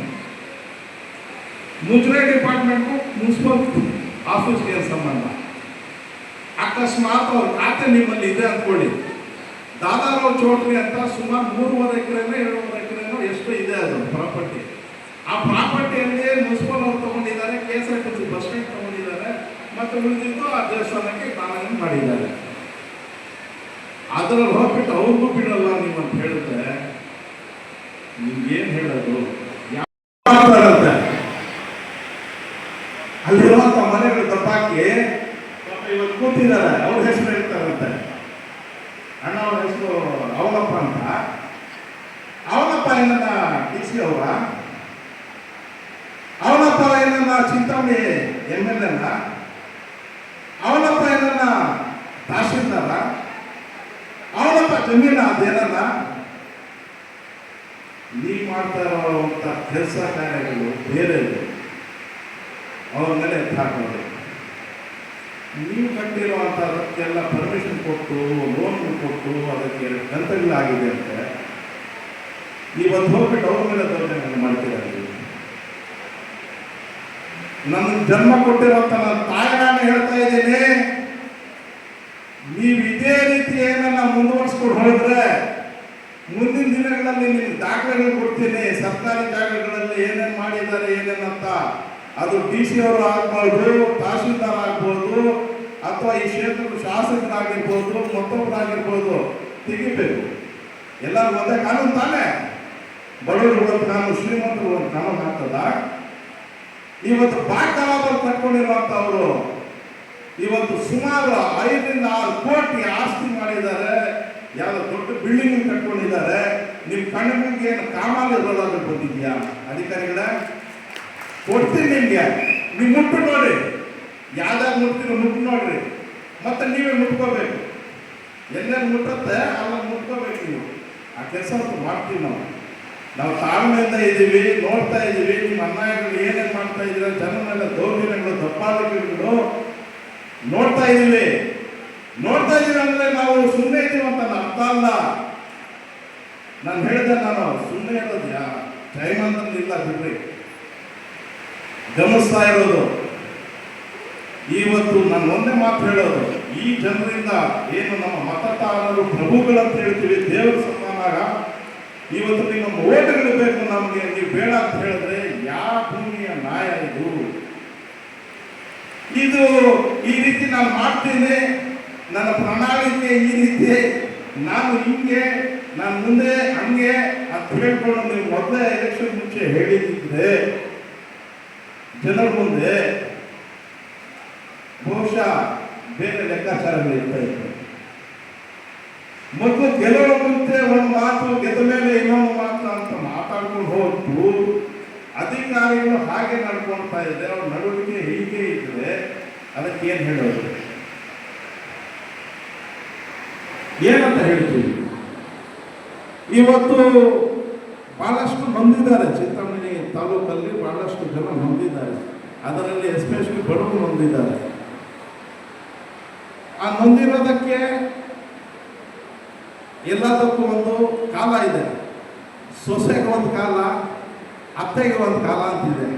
ಮುಜರಾಯಿ ಡಿಪಾರ್ಟ್ಮೆಂಟು ಮುನ್ಸಿಪಲ್ ಆಫೀಸ್ಗೆ ಏನು ಸಂಬಂಧ? ಅಕಸ್ಮಾತ್ ಅವ್ರ ಖಾತೆ ನಿಮ್ಮಲ್ಲಿ ಇದೆ ಅಂದ್ಕೊಳ್ಳಿ, ದಾದಾರಾವ್ ಚೌಟ್ರಿ ಅಂತ ಸುಮಾರು 3.5 ಎಕರೆನೋ 2.5 ಎಕರೆನೋ ಎಷ್ಟು ಇದೆ ಅದು ಪ್ರಾಪರ್ಟಿ. ಆ ಪ್ರಾಪರ್ಟಿಯಲ್ಲಿ ಮುನ್ಸಿಪಲ್ ಅವ್ರು ತಗೊಂಡಿದ್ದಾರೆ, KSRTC ಬಸ್ ಸ್ಟ್ಯಾಂಡ್ ತಗೊಂಡಿದ್ದಾರೆ, ಮತ್ತು ಉಳಿದಿದ್ದು ಆ ದೇವಸ್ಥಾನಕ್ಕೆ ದಾನ ಮಾಡಿದ್ದಾರೆ. ಅದರಲ್ಲಿ ಹೋಗ್ಬಿಟ್ಟು ಅವ್ರಿಗೂ ಬಿಡಲ್ಲ ನೀವು ಅಂತ ಹೇಳಿದ್ರೆ ನಿಮ್ಗೇನು ಹೇಳೋದು? ಯಾರಂತೆ ಅಲ್ಲಿರುವಂತ ಮನೆಗಳು ತಪ್ಪಾಕಿ ಇವತ್ತು ಕೂತಿದ್ದಾರೆ, ಅವ್ರ ಹೆಸರು ಹೇಳ್ತಾರಂತೆ. ಅಣ್ಣ ಅವ್ರ ಹೆಸರು ಅವನಪ್ಪ ಅಂತ. ಅವನಪ್ಪ ಏನನ್ನ DC ಅವರ, ಅವನಪ್ಪ ಏನನ್ನ ಚಿಂತಾಮಣಿ MLA, ಅವನಪ್ಪ ಏನನ್ನ ತಹಶೀಲ್ದಾರ, ಅವನಪ್ಪ ಜಮೀನ ಅದೇನಲ್ಲ. ನೀವು ಮಾಡ್ತಾ ಇರೋವಂಥ ಕೆಲಸ ಕಾರ್ಯಗಳು ಬೇರೆ, ಅವ್ರ ಮೇಲೆ ಹಾಕೋದು. ನೀವು ಕಟ್ಟಿರುವಂಥದಕ್ಕೆಲ್ಲ ಪರ್ಮಿಷನ್ ಕೊಟ್ಟು ಲೋನ್ ಕೊಟ್ಟು ಅದಕ್ಕೆ ಕಂತಗಳಾಗಿದೆ ಅಂತ ಇವತ್ತು ಹೋಗ್ಬಿಟ್ಟು ಅವ್ರ ಮೇಲೆ ದೌರ್ಜನ್ಯ ಮಾಡ್ತಿದ್ದಾರೆ. ನನ್ನ ಜನ್ಮ ಕೊಟ್ಟಿರುವಂಥ ನನ್ನ ತಾಯಿನ ಹೇಳ್ತಾ ಇದ್ದೀನಿ, ನೀವು ಇದೇ ರೀತಿ ಏನನ್ನ ಮುಂದುವರಿಸ್ಕೊಂಡು ಹೋದ್ರೆ ಮುಂದಿನ ದಿನಗಳಲ್ಲಿ ನಿಮ್ಗೆ ದಾಖಲೆಗಳು ಕೊಡ್ತೀನಿ. ಸರ್ಕಾರಿ ಜಾಗಗಳಲ್ಲಿ ಏನೇನು ಮಾಡಿದ್ದಾರೆ ಏನೇನಂತ, ಅದು DC ಅವರು ಆಗ್ಬೋದು, ತಹಶೀಲ್ದಾರ್ ಆಗ್ಬೋದು, ಅಥವಾ ಈ ಕ್ಷೇತ್ರದ ಶಾಸಕರಾಗಿರ್ಬೋದು, ಮತ್ತೊಬ್ಬರಾಗಿರ್ಬೋದು, ತೆಗಿಬೇಕು. ಎಲ್ಲರೂ ಒಂದೇ ಕಾನೂನು ತಾನೇ? ಬಡವರು ಒಂದು ಕಾನೂನು, ಶ್ರೀಮಂತರು ಒಂದು ಕಾನೂನು ಆಗ್ತದ? ಇವತ್ತು ಬಾಗ್ದಾವಾದಲ್ಲಿ ಕಟ್ಕೊಂಡಿರುವಂಥವ್ರು ಇವತ್ತು ಸುಮಾರು 5 ರಿಂದ 6 ಕೋಟಿ ಆಸ್ತಿ ಮಾಡಿದ್ದಾರೆ, ಯಾವುದೋ ದೊಡ್ಡ ಬಿಲ್ಡಿಂಗ್ ಕಟ್ಕೊಂಡಿದ್ದಾರೆ. ನಿಮ್ಮ ಕಣ್ಣಿಗೆ ಏನು ಕಾಮಾಲಿ ರೋಲಾದ್ರು ಬಂದಿದ್ಯಾ ಅಧಿಕಾರಿಗಳ? ಕೊಡ್ತೀನಿ ನಿಮಗೆ, ನೀವು ಮುಟ್ಟು ನೋಡ್ರಿ, ಯಾವ್ದಾದ್ರು ಮುಟ್ತೀರೋ ಮುಟ್ಟು ನೋಡ್ರಿ, ಮತ್ತೆ ನೀವೇ ಮುಟ್ಕೋಬೇಕು. ಎಲ್ಲೆಲ್ಲಿ ಮುಟ್ಟತ್ತೆ ಅಲ್ಲ ಮುಟ್ಕೋಬೇಕು ನೀವು. ಆ ಕೆಲಸ ಮಾಡ್ತೀವಿ ನಾವು ತಾಳ್ಮೆಯಿಂದ ಇದ್ದೀವಿ, ನೋಡ್ತಾ ಇದ್ದೀವಿ. ನಿಮ್ಮ ಅನ್ಯಾಯಗಳು ಏನೇನು ಮಾಡ್ತಾ ಇದ್ದೀರ, ಜನ ಮೇಲೆ ದೌರ್ಜನ್ಯಗಳು, ದಬ್ಬಾಳಿಕೆಗಳು ನೋಡ್ತಾ ಇದ್ದೀವಿ ಅಂದ್ರೆ ನಾವು ಸುಮ್ಮನೆ ಇದ್ದೀವಿ ಅಂತ ಅರ್ಥ ಅಲ್ಲ. ನಾನು ಹೇಳಿದೆ, ನಾನು ಸುಮ್ಮನೆ ಹೇಳೋದು ಟೈಮ್ ಅಂತ ಇಲ್ಲ ಬಿಡ್ರಿ, ಗಮನಿಸ್ತಾ ಇರೋದು. ಇವತ್ತು ನಾನು ಒಂದೇ ಮಾತು ಹೇಳೋದು, ಈ ಜನರಿಂದ ಏನು ನಮ್ಮ ಮತದಾರರು ಪ್ರಭುಗಳಂತ ಹೇಳ್ತೀವಿ, ದೇವರ ಸಮಾನಾಗ ಇವತ್ತು ನಿಮ್ಮ ಓಟುಗಳು ಬೇಕು ನಮಗೆ, ನೀವು ಬೇಡ ಅಂತ ಹೇಳಿದ್ರೆ ಯಾವ ಭೂಮಿಯ ನ್ಯಾಯ ಇದು? ಈ ರೀತಿ ನಾನು ಮಾಡ್ತೀನಿ, ನನ್ನ ಪ್ರಣಾಳಿಕೆ ಈ ರೀತಿ, ನಾನು ಹಿಂಗೆ, ನಾನು ಮುಂದೆ ಹಂಗೆ ಅಂತ ಹೇಳ್ಕೊಂಡು ನೀವು ಮೊದಲೇ ಎಲೆಕ್ಷನ್ ಮುಂಚೆ ಹೇಳಿದ್ರೆ ಜನರ ಮುಂದೆ ಬಹುಶಃ ಬೇರೆ ಲೆಕ್ಕಾಚಾರಗಳು ಇರ್ತಾ ಇತ್ತು. ಮೊದಲು ಗೆಲ್ಲುವ ಮುಂಚೆ ಒಂದು ಮಾತು, ಗೆದ್ದ ಮೇಲೆ ಇನ್ನೊಂದು ಮಾತು ಅಂತ ಮಾತಾಡ್ಕೊಂಡು ಹೋಗ್ತು. ಅಧಿಕಾರಿಗಳು ಹಾಗೆ ನಡ್ಕೊಳ್ತಾ ಇದ್ರೆ, ಅವ್ರ ನಡವಳಿಕೆ ಹೀಗೆ ಇದ್ರೆ ಅದಕ್ಕೆ ಏನು ಹೇಳೋದು? ಏನಂತ ಹೇಳ್ತೀವಿ? ಇವತ್ತು ಬಹಳಷ್ಟು ನೊಂದಿದ್ದಾರೆ, ಚಿಂತಾಮಣಿ ತಾಲೂಕಲ್ಲಿ ಬಹಳಷ್ಟು ಜನ ನೊಂದಿದ್ದಾರೆ, ಅದರಲ್ಲಿ ಎಸ್ಪೆಷಲಿ ಬಡವರು ನೊಂದಿದ್ದಾರೆ. ಆ ನೊಂದಿರೋದಕ್ಕೆ ಎಲ್ಲದಕ್ಕೂ ಒಂದು ಕಾಲ ಇದೆ. ಸೊಸೆಗೆ ಒಂದು ಕಾಲ, ಅತ್ತೆಗೆ ಒಂದು ಕಾಲ ಅಂತಿದೆ.